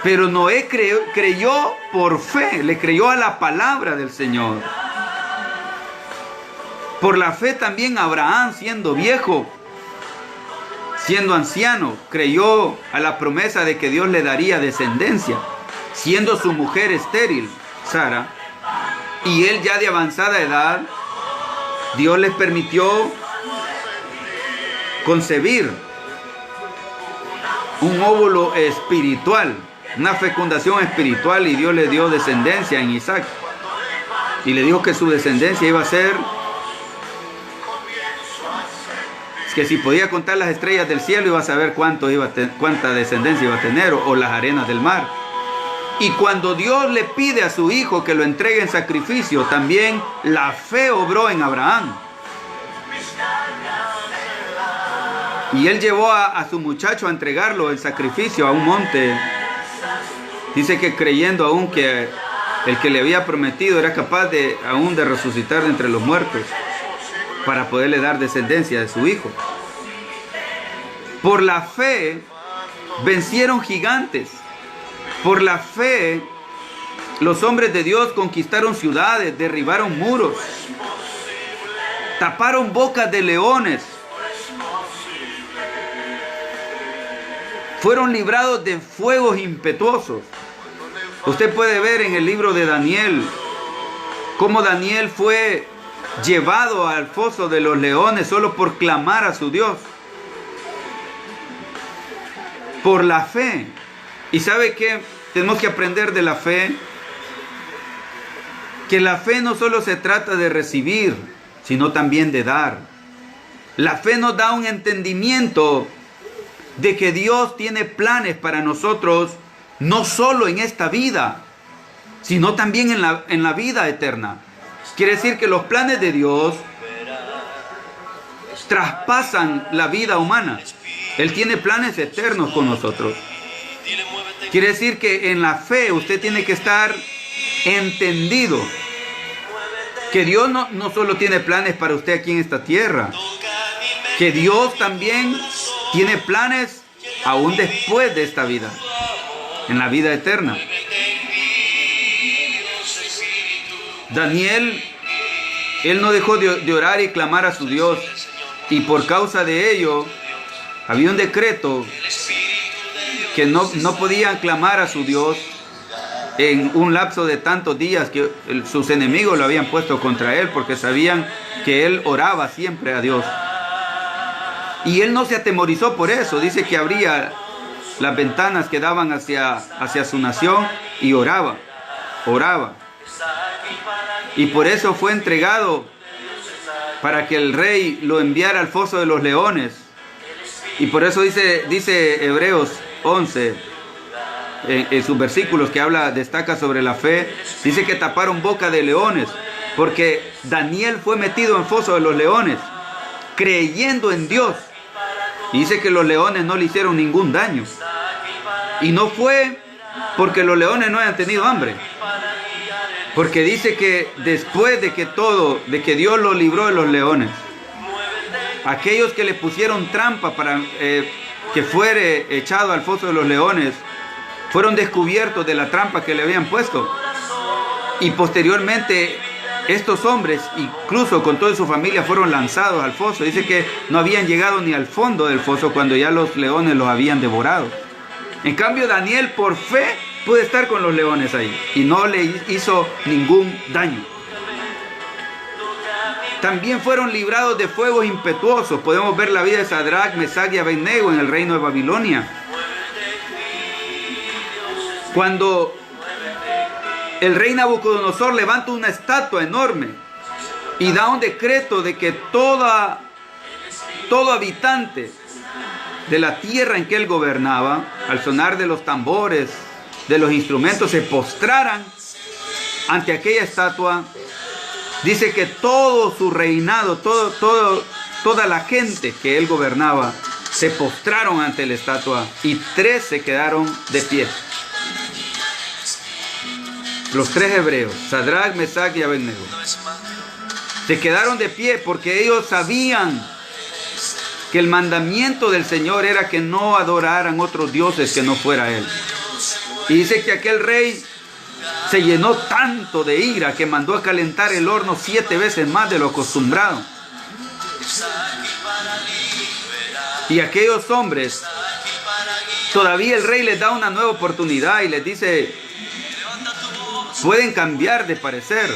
Pero Noé creyó por fe, le creyó a la palabra del Señor. Por la fe también Abraham, siendo viejo, siendo anciano, creyó a la promesa de que Dios le daría descendencia, siendo su mujer estéril, Sara, y él ya de avanzada edad. Dios les permitió concebir un óvulo espiritual, una fecundación espiritual, y Dios le dio descendencia en Isaac. Y le dijo que su descendencia iba a ser, que si podía contar las estrellas del cielo iba a saber cuánta descendencia iba a tener, o las arenas del mar. Y cuando Dios le pide a su hijo que lo entregue en sacrificio, también la fe obró en Abraham. Y él llevó a su muchacho a entregarlo en sacrificio a un monte. Dice que creyendo aún que el que le había prometido era capaz aún de resucitar de entre los muertos, para poderle dar descendencia de su hijo. Por la fe vencieron gigantes. Por la fe los hombres de Dios conquistaron ciudades, derribaron muros, taparon bocas de leones, fueron librados de fuegos impetuosos. Usted puede ver en el libro de Daniel cómo Daniel fue llevado al foso de los leones solo por clamar a su Dios. Por la fe. ¿Y sabe qué tenemos que aprender de la fe? Que la fe no solo se trata de recibir, sino también de dar. La fe nos da un entendimiento de que Dios tiene planes para nosotros, no solo en esta vida, sino también en la vida eterna. Quiere decir que los planes de Dios traspasan la vida humana. Él tiene planes eternos con nosotros. Quiere decir que en la fe usted tiene que estar entendido que Dios no solo tiene planes para usted aquí en esta tierra, que Dios también tiene planes aún después de esta vida, en la vida eterna. Daniel, él no dejó de orar y clamar a su Dios, y por causa de ello había un decreto que no podían clamar a su Dios en un lapso de tantos días, que sus enemigos lo habían puesto contra él, porque sabían que él oraba siempre a Dios. Y él no se atemorizó por eso. Dice que abría las ventanas que daban hacia su nación y oraba. oraba. Y por eso fue entregado para que el rey lo enviara al foso de los leones. Y por eso dice Hebreos 11, en sus versículos que destaca sobre la fe, dice que taparon boca de leones, porque Daniel fue metido en foso de los leones, creyendo en Dios. Y dice que los leones no le hicieron ningún daño. Y no fue porque los leones no hayan tenido hambre. Porque dice que después de que Dios lo libró de los leones, aquellos que le pusieron trampa para que fuere echado al foso de los leones, fueron descubiertos de la trampa que le habían puesto. Y posteriormente, estos hombres, incluso con toda su familia, fueron lanzados al foso. Dice que no habían llegado ni al fondo del foso cuando ya los leones los habían devorado. En cambio, Daniel, por fe, pudo estar con los leones ahí y no le hizo ningún daño. También fueron librados de fuegos impetuosos. Podemos ver la vida de Sadrach, Mesach y Abednego en el reino de Babilonia. Cuando el rey Nabucodonosor levanta una estatua enorme y da un decreto de que todo habitante de la tierra en que él gobernaba, al sonar de los tambores, de los instrumentos, se postraran ante aquella estatua. Dice que todo su reinado, toda la gente que él gobernaba, se postraron ante la estatua y 3 se quedaron de pie. Los 3 hebreos, Sadrach, Mesach y Abednego, se quedaron de pie porque ellos sabían que el mandamiento del Señor era que no adoraran otros dioses que no fuera Él. Y dice que aquel rey se llenó tanto de ira que mandó a calentar el horno 7 veces más de lo acostumbrado. Y aquellos hombres, todavía el rey les da una nueva oportunidad y les dice, pueden cambiar de parecer.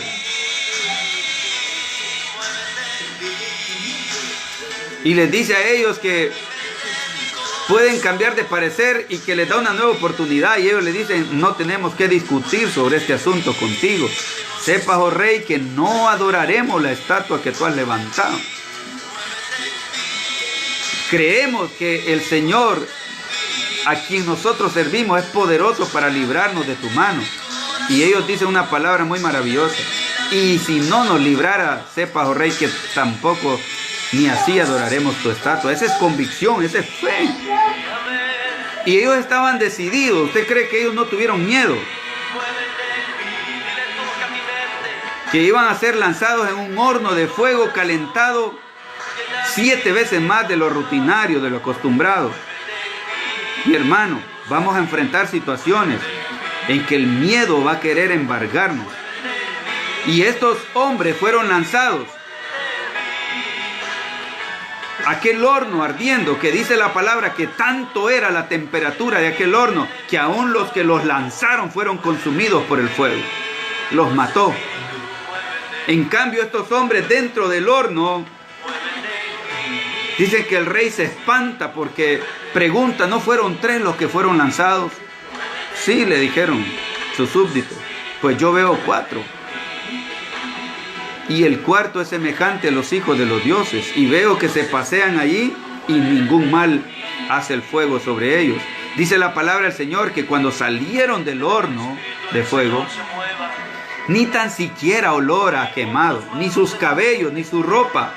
Y les dice a ellos que pueden cambiar de parecer y que les da una nueva oportunidad. Y ellos le dicen, no tenemos que discutir sobre este asunto contigo. Sepas, oh rey, que no adoraremos la estatua que tú has levantado. Creemos que el Señor a quien nosotros servimos es poderoso para librarnos de tu mano. Y ellos dicen una palabra muy maravillosa. Y si no nos librara, sepas, oh rey, que tampoco ni así adoraremos tu estatua. Esa es convicción, esa es fe. Y ellos estaban decididos. ¿Usted cree que ellos no tuvieron miedo? Que iban a ser lanzados en un horno de fuego calentado 7 veces más de lo rutinario, de lo acostumbrado. Mi hermano, vamos a enfrentar situaciones en que el miedo va a querer embargarnos. Y estos hombres fueron lanzados a aquel horno ardiendo, que dice la palabra que tanto era la temperatura de aquel horno que aún los que los lanzaron fueron consumidos por el fuego. Los mató. En cambio, estos hombres dentro del horno, dicen que el rey se espanta porque pregunta, ¿no fueron 3 los que fueron lanzados? Sí, le dijeron sus súbditos. Pues yo veo 4. Y el 4 es semejante a los hijos de los dioses. Y veo que se pasean allí y ningún mal hace el fuego sobre ellos. Dice la palabra del Señor que cuando salieron del horno de fuego, ni tan siquiera olor a quemado, ni sus cabellos, ni su ropa,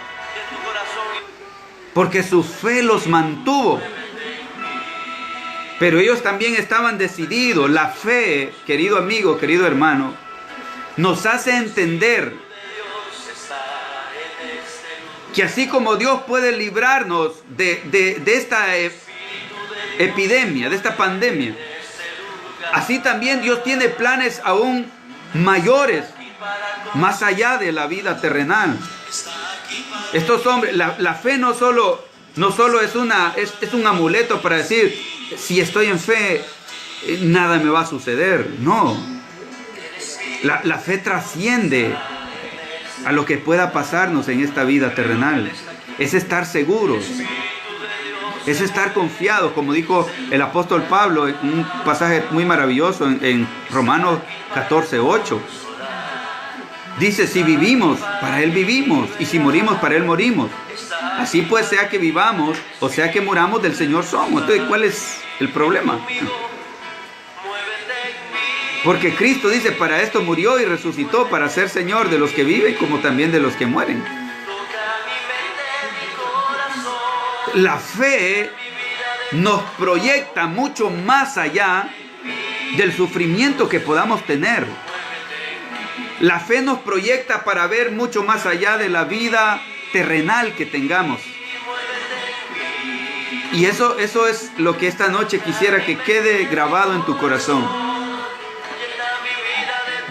porque su fe los mantuvo. Pero ellos también estaban decididos. La fe, querido amigo, querido hermano, nos hace entender que así como Dios puede librarnos de esta epidemia, de esta pandemia, así también Dios tiene planes aún mayores, más allá de la vida terrenal. Estos hombres, la fe no solo es un amuleto para decir, si estoy en fe, nada me va a suceder. No, la fe trasciende a lo que pueda pasarnos en esta vida terrenal. Es estar seguros Es estar confiados, como dijo el apóstol Pablo en un pasaje muy maravilloso en Romanos 14:8. Dice, si vivimos, para Él vivimos, y si morimos, para Él morimos. Así pues, sea que vivamos o sea que muramos, del Señor somos. Entonces, ¿cuál es el problema? Porque Cristo dice, para esto murió y resucitó, para ser Señor de los que viven como también de los que mueren. La fe nos proyecta mucho más allá del sufrimiento que podamos tener. La fe nos proyecta para ver mucho más allá de la vida terrenal que tengamos. Y eso es lo que esta noche quisiera que quede grabado en tu corazón.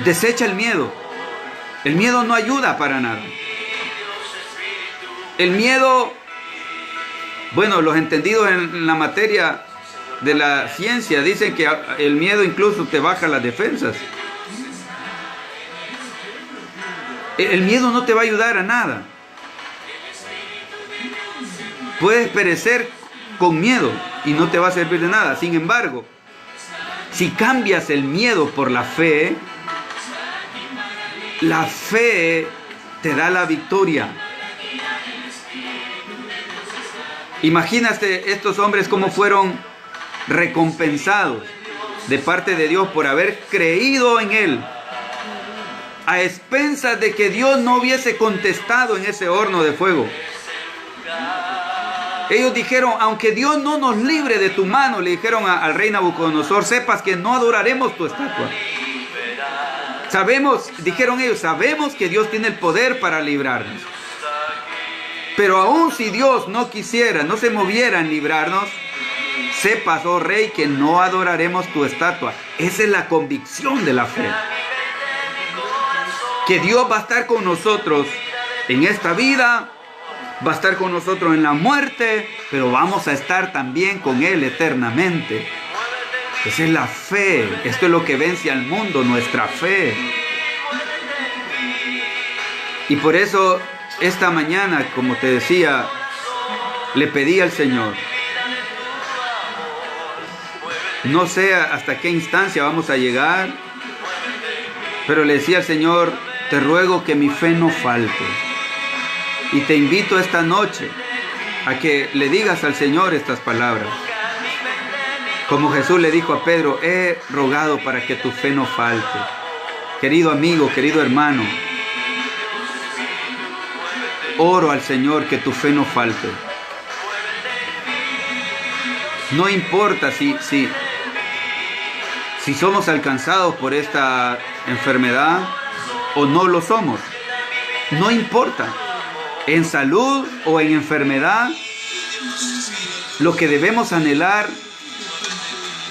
Desecha el miedo. El miedo no ayuda para nada. El miedo, bueno, los entendidos en la materia de la ciencia dicen que el miedo incluso te baja las defensas. El miedo no te va a ayudar a nada. Puedes perecer con miedo y no te va a servir de nada. Sin embargo, si cambias el miedo por la fe te da la victoria. Imagínate estos hombres cómo fueron recompensados de parte de Dios por haber creído en Él, a expensas de que Dios no hubiese contestado en ese horno de fuego. Ellos dijeron, aunque Dios no nos libre de tu mano, le dijeron al rey Nabucodonosor, sepas que no adoraremos tu estatua. Dijeron ellos, sabemos que Dios tiene el poder para librarnos. Pero aún si Dios no quisiera, no se moviera en librarnos, sepas, oh rey, que no adoraremos tu estatua. Esa es la convicción de la fe. Que Dios va a estar con nosotros en esta vida, va a estar con nosotros en la muerte, pero vamos a estar también con Él eternamente. Esa es la fe. Esto es lo que vence al mundo, nuestra fe. Y por eso esta mañana, como te decía, le pedí al Señor. No sé hasta qué instancia vamos a llegar, pero le decía al Señor, te ruego que mi fe no falte. Y te invito esta noche a que le digas al Señor estas palabras. Como Jesús le dijo a Pedro, he rogado para que tu fe no falte. Querido amigo, querido hermano, oro al Señor que tu fe no falte. No importa si somos alcanzados por esta enfermedad o no lo somos. No importa. En salud o en enfermedad, lo que debemos anhelar,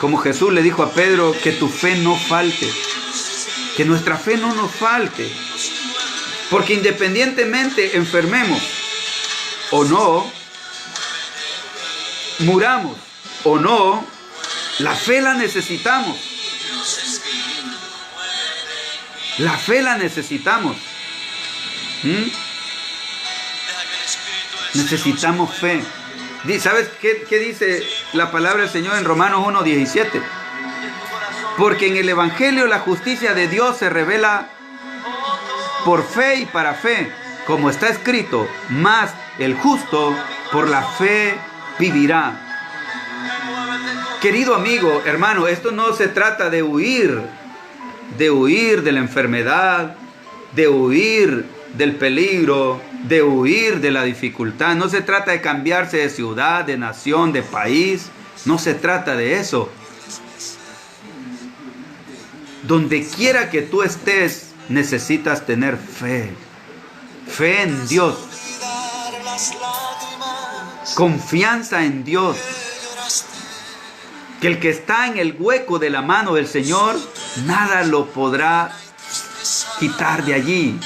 como Jesús le dijo a Pedro, que tu fe no falte. Que nuestra fe no nos falte. Porque independientemente enfermemos o no, muramos o no, la fe la necesitamos. La fe la necesitamos. Necesitamos fe. ¿Sabes qué dice la palabra del Señor en Romanos 1:17? Porque en el Evangelio la justicia de Dios se revela por fe y para fe, como está escrito, mas el justo por la fe vivirá. Querido amigo, hermano, esto no se trata de huir de la enfermedad, de huir del peligro, de huir de la dificultad. No se trata de cambiarse de ciudad, de nación, de país. No se trata de eso. Donde quiera que tú estés, necesitas tener fe. Fe en Dios. Confianza en Dios. Que el que está en el hueco de la mano del Señor, nada lo podrá quitar de allí.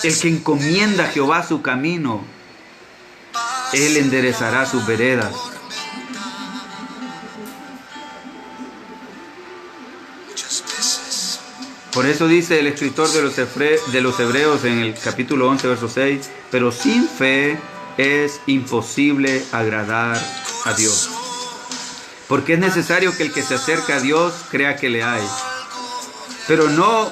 El que encomienda a Jehová su camino, Él enderezará sus veredas. Por eso dice el escritor de los Hebreos en el capítulo 11, verso 6, pero sin fe es imposible agradar a Dios. Porque es necesario que el que se acerca a Dios crea que le hay. Pero no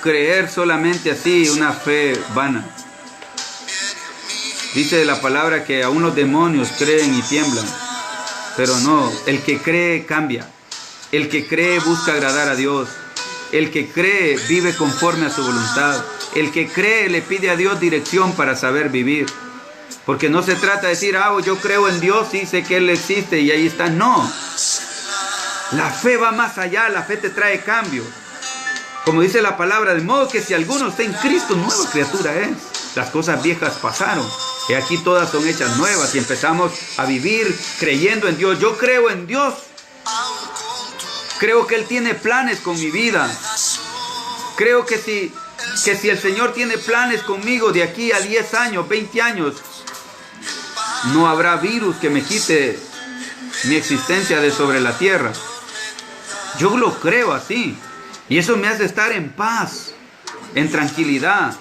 creer solamente así, una fe vana. Dice la palabra que aún los demonios creen y tiemblan. Pero no, el que cree cambia. El que cree busca agradar a Dios. El que cree vive conforme a su voluntad. El que cree le pide a Dios dirección para saber vivir. Porque no se trata de decir, yo creo en Dios y sé que Él existe y ahí está. No. La fe va más allá, la fe te trae cambio. Como dice la palabra, de modo que si alguno está en Cristo, nueva criatura es. Las cosas viejas pasaron y aquí todas son hechas nuevas y empezamos a vivir creyendo en Dios. Yo creo en Dios. Creo que Él tiene planes con mi vida. Creo que si el Señor tiene planes conmigo de aquí a 10 años, 20 años, no habrá virus que me quite mi existencia de sobre la tierra. Yo lo creo así. Y eso me hace estar en paz, en tranquilidad.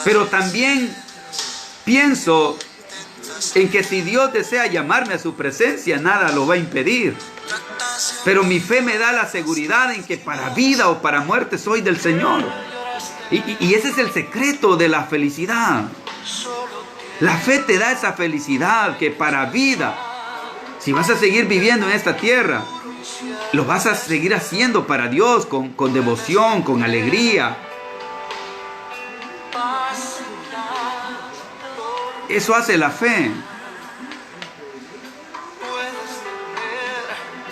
Pero también pienso en que si Dios desea llamarme a su presencia, nada lo va a impedir. Pero mi fe me da la seguridad en que para vida o para muerte soy del Señor. Y ese es el secreto de la felicidad. La fe te da esa felicidad que para vida, si vas a seguir viviendo en esta tierra, lo vas a seguir haciendo para Dios con devoción, con alegría. Eso hace la fe.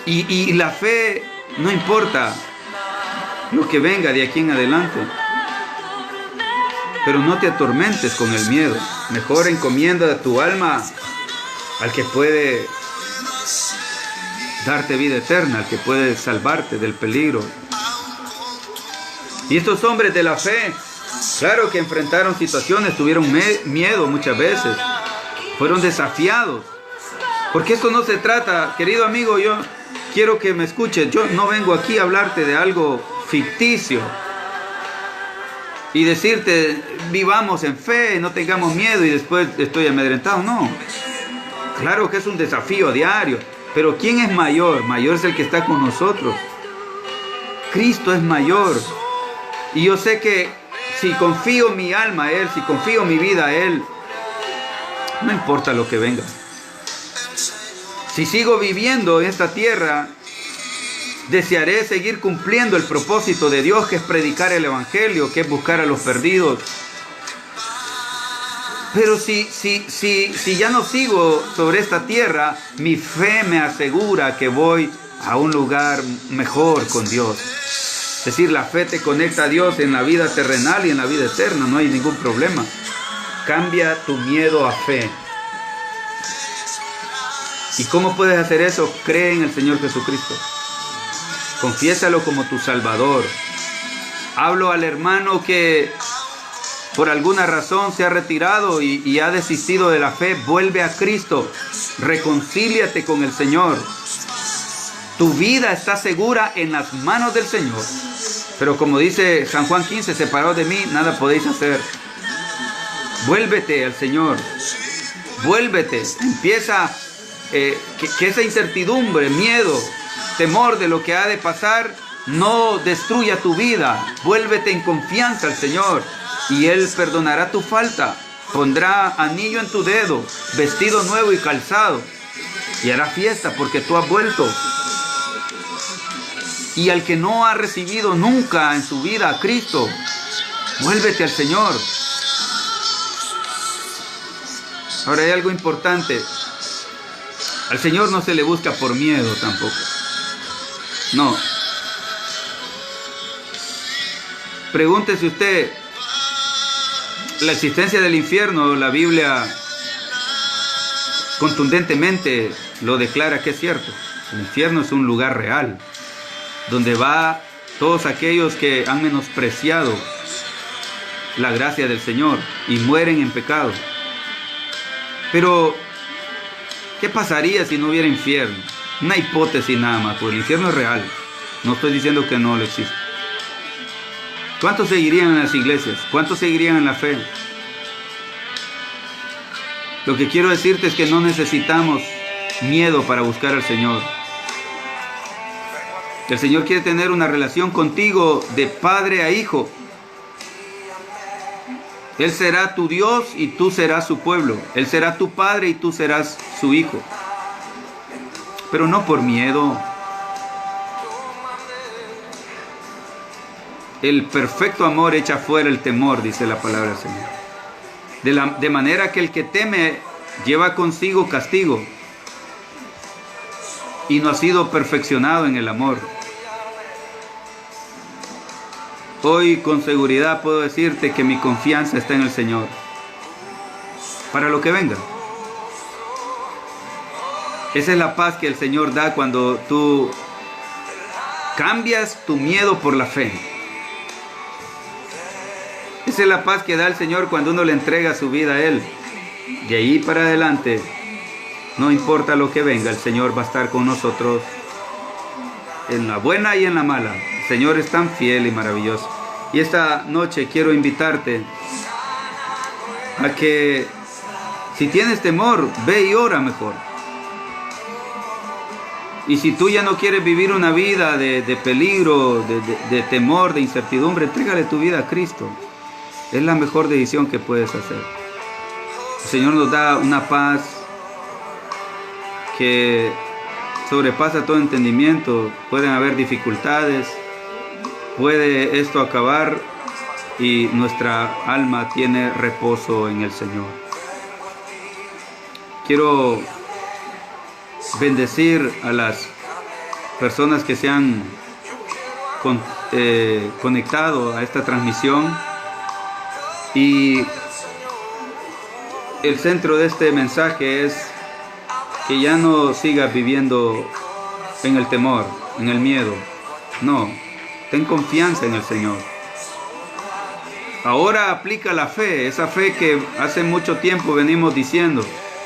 Y la fe no importa lo que venga de aquí en adelante. Pero no te atormentes con el miedo. Mejor encomienda tu alma al que puede darte vida eterna, al que puede salvarte del peligro. Y estos hombres de la fe, claro que enfrentaron situaciones, tuvieron miedo muchas veces, fueron desafiados. Porque esto no se trata, querido amigo, yo quiero que me escuches, yo no vengo aquí a hablarte de algo ficticio y decirte vivamos en fe, no tengamos miedo y después estoy amedrentado. No, claro que es un desafío diario, pero ¿quién es mayor? Mayor es el que está con nosotros. Cristo es mayor. Y yo sé que si confío mi alma a Él, si confío mi vida a Él, no importa lo que venga. Si sigo viviendo en esta tierra, desearé seguir cumpliendo el propósito de Dios, que es predicar el Evangelio, que es buscar a los perdidos. Pero si ya no sigo sobre esta tierra, mi fe me asegura que voy a un lugar mejor con Dios. Es decir, la fe te conecta a Dios en la vida terrenal y en la vida eterna, no hay ningún problema. Cambia tu miedo a fe. ¿Y cómo puedes hacer eso? Cree en el Señor Jesucristo. Confiésalo como tu Salvador. Hablo al hermano que por alguna razón se ha retirado y ha desistido de la fe. Vuelve a Cristo. Reconcíliate con el Señor. Tu vida está segura en las manos del Señor. Pero como dice San Juan 15, separados de mí, nada podéis hacer. Vuélvete al Señor. Vuélvete. Empieza que esa incertidumbre, miedo, temor de lo que ha de pasar no destruya tu vida. Vuélvete en confianza al Señor y Él perdonará tu falta. Pondrá anillo en tu dedo, vestido nuevo y calzado, y hará fiesta porque tú has vuelto. Y al que no ha recibido nunca en su vida a Cristo, vuélvete al Señor. Ahora hay algo importante. Al Señor no se le busca por miedo tampoco. No. Pregúntese usted, la existencia del infierno, la Biblia contundentemente lo declara que es cierto. El infierno es un lugar real, donde va todos aquellos que han menospreciado la gracia del Señor y mueren en pecado. Pero ¿qué pasaría si no hubiera infierno? Una hipótesis nada más, porque el infierno es real. No estoy diciendo que no lo existe. ¿Cuántos seguirían en las iglesias? ¿Cuántos seguirían en la fe? Lo que quiero decirte es que no necesitamos miedo para buscar al Señor. El Señor quiere tener una relación contigo de padre a hijo. Él será tu Dios y tú serás su pueblo. Él será tu padre y tú serás su hijo. Pero no por miedo. El perfecto amor echa fuera el temor, dice la palabra del Señor. De manera que el que teme lleva consigo castigo y no ha sido perfeccionado en el amor. Hoy con seguridad puedo decirte que mi confianza está en el Señor para lo que venga. Esa es la paz que el Señor da cuando tú cambias tu miedo por la fe. Esa es la paz que da el Señor cuando uno le entrega su vida a Él. De ahí para adelante, no importa lo que venga, el Señor va a estar con nosotros en la buena y en la mala. El Señor es tan fiel y maravilloso. Y esta noche quiero invitarte a que si tienes temor, ve y ora mejor. Y si tú ya no quieres vivir una vida de peligro, de temor, de incertidumbre, entrégale tu vida a Cristo. Es la mejor decisión que puedes hacer. El Señor nos da una paz que sobrepasa todo entendimiento. Pueden haber dificultades, puede esto acabar y nuestra alma tiene reposo en el Señor. Quiero bendecir a las personas que se han conectado a esta transmisión. Y el centro de este mensaje es que ya no sigas viviendo en el temor, en el miedo. No, ten confianza en el Señor. Ahora aplica la fe, esa fe que hace mucho tiempo venimos diciendo.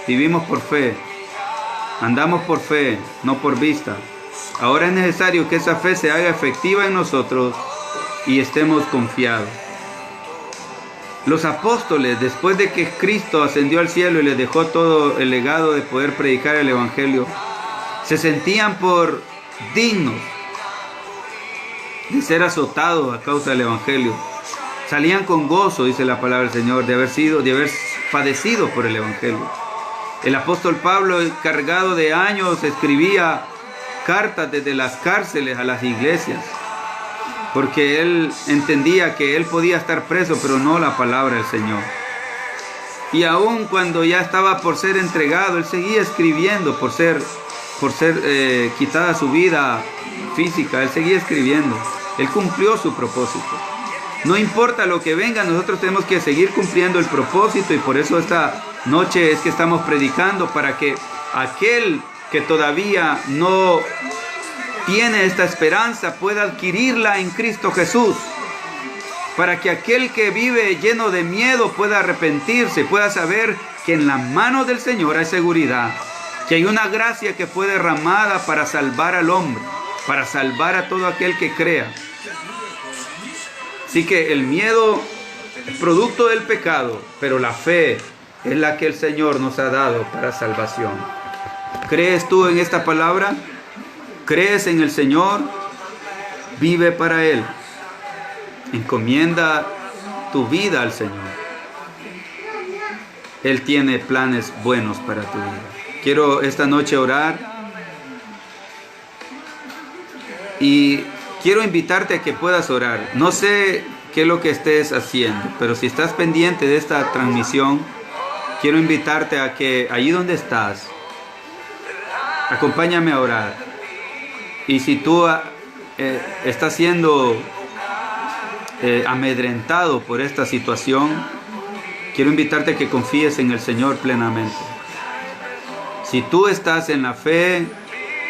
Vivimos por fe, andamos por fe, no por vista. Ahora es necesario que esa fe se haga efectiva en nosotros y estemos confiados. Los apóstoles, después de que Cristo ascendió al cielo y les dejó todo el legado de poder predicar el Evangelio, se sentían por dignos de ser azotados a causa del Evangelio. Salían con gozo, dice la palabra del Señor, de haber padecido por el Evangelio. El apóstol Pablo, cargado de años, escribía cartas desde las cárceles a las iglesias, porque él entendía que él podía estar preso, pero no la palabra del Señor. Y aun cuando ya estaba por ser entregado, él seguía escribiendo por ser quitada su vida física. Él seguía escribiendo. Él cumplió su propósito. No importa lo que venga, nosotros tenemos que seguir cumpliendo el propósito, y por eso esta noche es que estamos predicando, para que aquel que todavía no tiene esta esperanza pueda adquirirla en Cristo Jesús, para que aquel que vive lleno de miedo pueda arrepentirse, pueda saber que en la mano del Señor hay seguridad, que hay una gracia que fue derramada para salvar al hombre, para salvar a todo aquel que crea. Así que el miedo es producto del pecado, pero la fe es la que el Señor nos ha dado para salvación. ¿Crees tú en esta palabra? ¿Crees en el Señor? Vive para Él. Encomienda tu vida al Señor. Él tiene planes buenos para tu vida. Quiero esta noche orar y quiero invitarte a que puedas orar. No sé qué es lo que estés haciendo, pero si estás pendiente de esta transmisión, quiero invitarte a que allí donde estás, acompáñame a orar. Y si tú estás siendo amedrentado por esta situación, quiero invitarte a que confíes en el Señor plenamente. Si tú estás en la fe,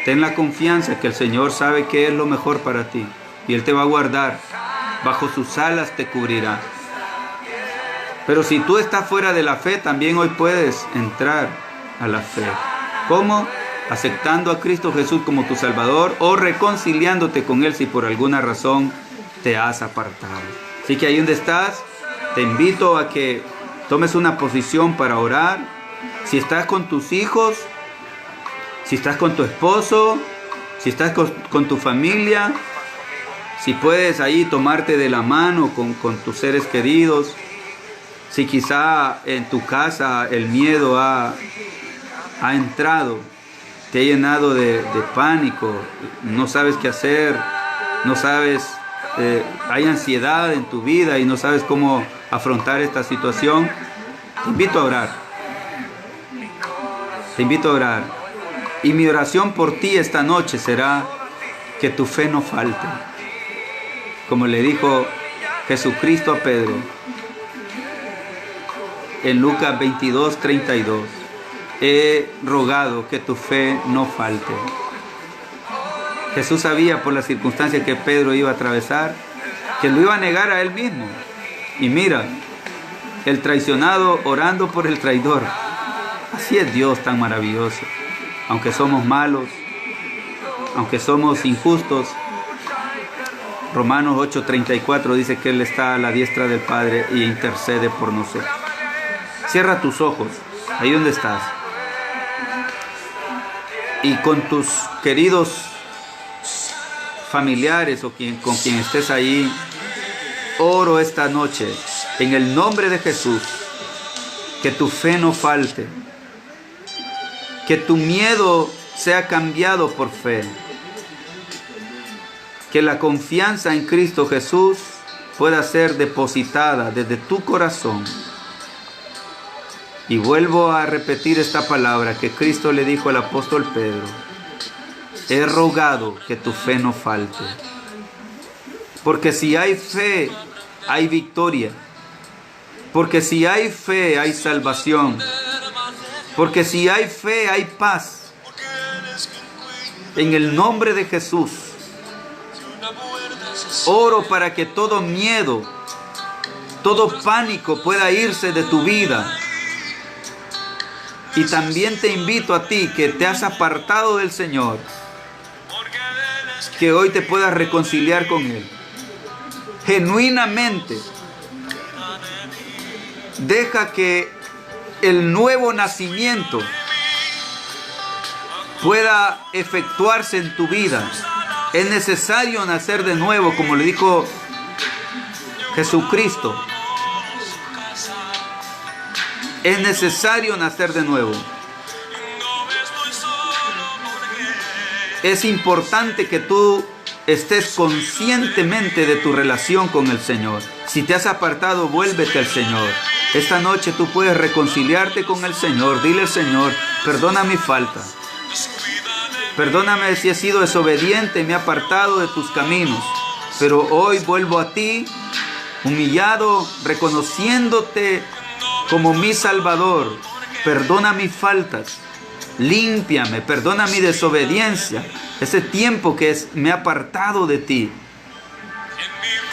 ten la confianza que el Señor sabe qué es lo mejor para ti, y Él te va a guardar, bajo sus alas te cubrirá. Pero si tú estás fuera de la fe, también hoy puedes entrar a la fe. ¿Cómo? Aceptando a Cristo Jesús como tu Salvador, o reconciliándote con Él si por alguna razón te has apartado. Así que ahí donde estás, te invito a que tomes una posición para orar. Si estás con tus hijos, si estás con tu esposo, si estás con tu familia, si puedes ahí tomarte de la mano con tus seres queridos. Si quizá en tu casa el miedo ha entrado, te ha llenado de pánico, no sabes qué hacer, no sabes, hay ansiedad en tu vida y no sabes cómo afrontar esta situación, te invito a orar. Te invito a orar. Y mi oración por ti esta noche será que tu fe no falte. Como le dijo Jesucristo a Pedro en Lucas 22:32. He rogado que tu fe no falte. Jesús sabía por las circunstancias que Pedro iba a atravesar, que lo iba a negar a él mismo. Y mira, el traicionado orando por el traidor. Así es Dios tan maravilloso. Aunque somos malos, aunque somos injustos, Romanos 8:34 dice que Él está a la diestra del Padre y intercede por nosotros. Cierra tus ojos, ahí donde estás. Y con tus queridos familiares o con quien estés ahí, oro esta noche en el nombre de Jesús, que tu fe no falte, que tu miedo sea cambiado por fe, que la confianza en Cristo Jesús pueda ser depositada desde tu corazón. Y vuelvo a repetir esta palabra que Cristo le dijo al apóstol Pedro: he rogado que tu fe no falte. Porque si hay fe, hay victoria. Porque si hay fe, hay salvación. Porque si hay fe, hay paz. En el nombre de Jesús, oro para que todo miedo, todo pánico pueda irse de tu vida. Y también te invito a ti que te has apartado del Señor, que hoy te puedas reconciliar con Él. Genuinamente, deja que el nuevo nacimiento pueda efectuarse en tu vida. Es necesario nacer de nuevo, como le dijo Jesucristo. Es necesario nacer de nuevo. Es importante que tú estés conscientemente de tu relación con el Señor. Si te has apartado, vuélvete al Señor. Esta noche tú puedes reconciliarte con el Señor. Dile al Señor: perdona mi falta. Perdóname si he sido desobediente, me he apartado de tus caminos. Pero hoy vuelvo a ti, humillado, reconociéndote como mi Salvador. Perdona mis faltas. Límpiame, perdona mi desobediencia. Ese tiempo que me he apartado de ti.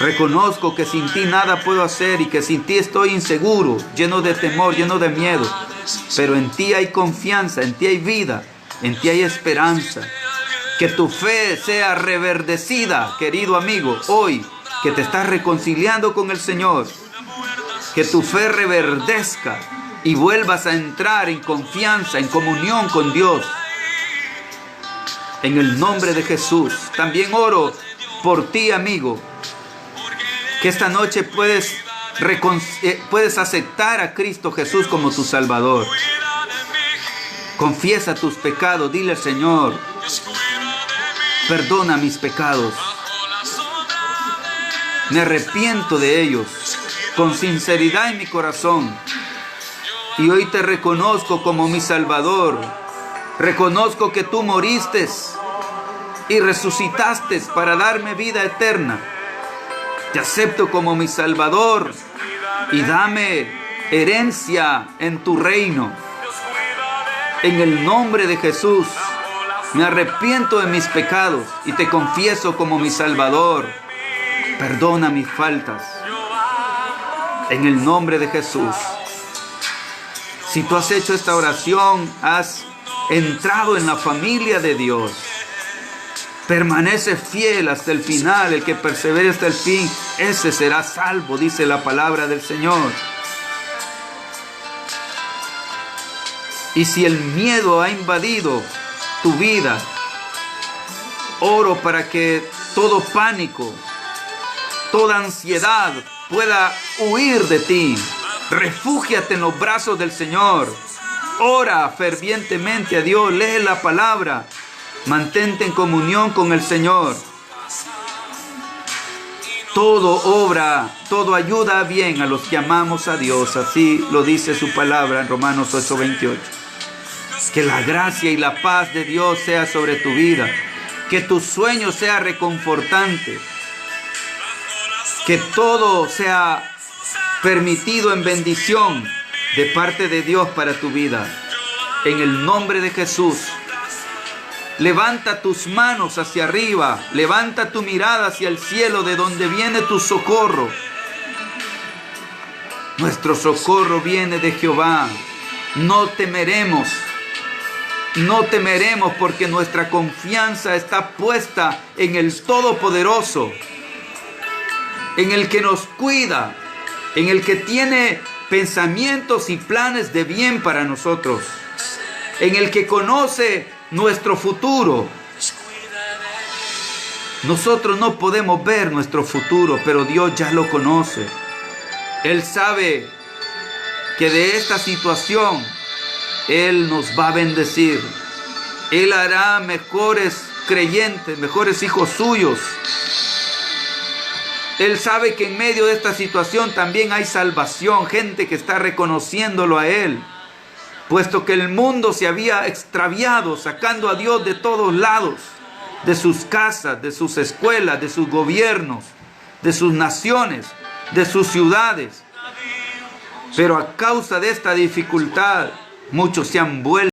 Reconozco que sin ti nada puedo hacer y que sin ti estoy inseguro, lleno de temor, lleno de miedo. Pero en ti hay confianza, en ti hay vida, en ti hay esperanza. Que tu fe sea reverdecida, querido amigo, hoy que te estás reconciliando con el Señor. Que tu fe reverdezca y vuelvas a entrar en confianza, en comunión con Dios. En el nombre de Jesús. También oro por ti, amigo, que esta noche puedes aceptar a Cristo Jesús como tu Salvador. Confiesa tus pecados, dile al Señor: perdona mis pecados. Me arrepiento de ellos con sinceridad en mi corazón. Y hoy te reconozco como mi Salvador. Reconozco que tú moriste y resucitaste para darme vida eterna. Te acepto como mi Salvador y dame herencia en tu reino. En el nombre de Jesús, me arrepiento de mis pecados y te confieso como mi Salvador. Perdona mis faltas. En el nombre de Jesús. Si tú has hecho esta oración, has entrado en la familia de Dios. Permanece fiel hasta el final. El que persevere hasta el fin, ese será salvo, dice la palabra del Señor. Y si el miedo ha invadido tu vida, oro para que todo pánico, toda ansiedad pueda huir de ti. Refúgiate en los brazos del Señor. Ora fervientemente a Dios, lee la palabra, mantente en comunión con el Señor. Todo obra, todo ayuda bien a los que amamos a Dios. Así lo dice su palabra en Romanos 8:28. Que la gracia y la paz de Dios sea sobre tu vida. Que tu sueño sea reconfortante. Que todo sea permitido en bendición de parte de Dios para tu vida. En el nombre de Jesús. Levanta tus manos hacia arriba. Levanta tu mirada hacia el cielo, de donde viene tu socorro. Nuestro socorro viene de Jehová. No temeremos. No temeremos, porque nuestra confianza está puesta en el Todopoderoso, en el que nos cuida, en el que tiene pensamientos y planes de bien para nosotros, en el que conoce nuestro futuro. Nosotros no podemos ver nuestro futuro, pero Dios ya lo conoce. Él sabe que de esta situación Él nos va a bendecir. Él hará mejores creyentes, mejores hijos suyos. Él sabe que en medio de esta situación también hay salvación, gente que está reconociéndolo a Él, puesto que el mundo se había extraviado, sacando a Dios de todos lados, de sus casas, de sus escuelas, de sus gobiernos, de sus naciones, de sus ciudades. Pero a causa de esta dificultad, muchos se han vuelto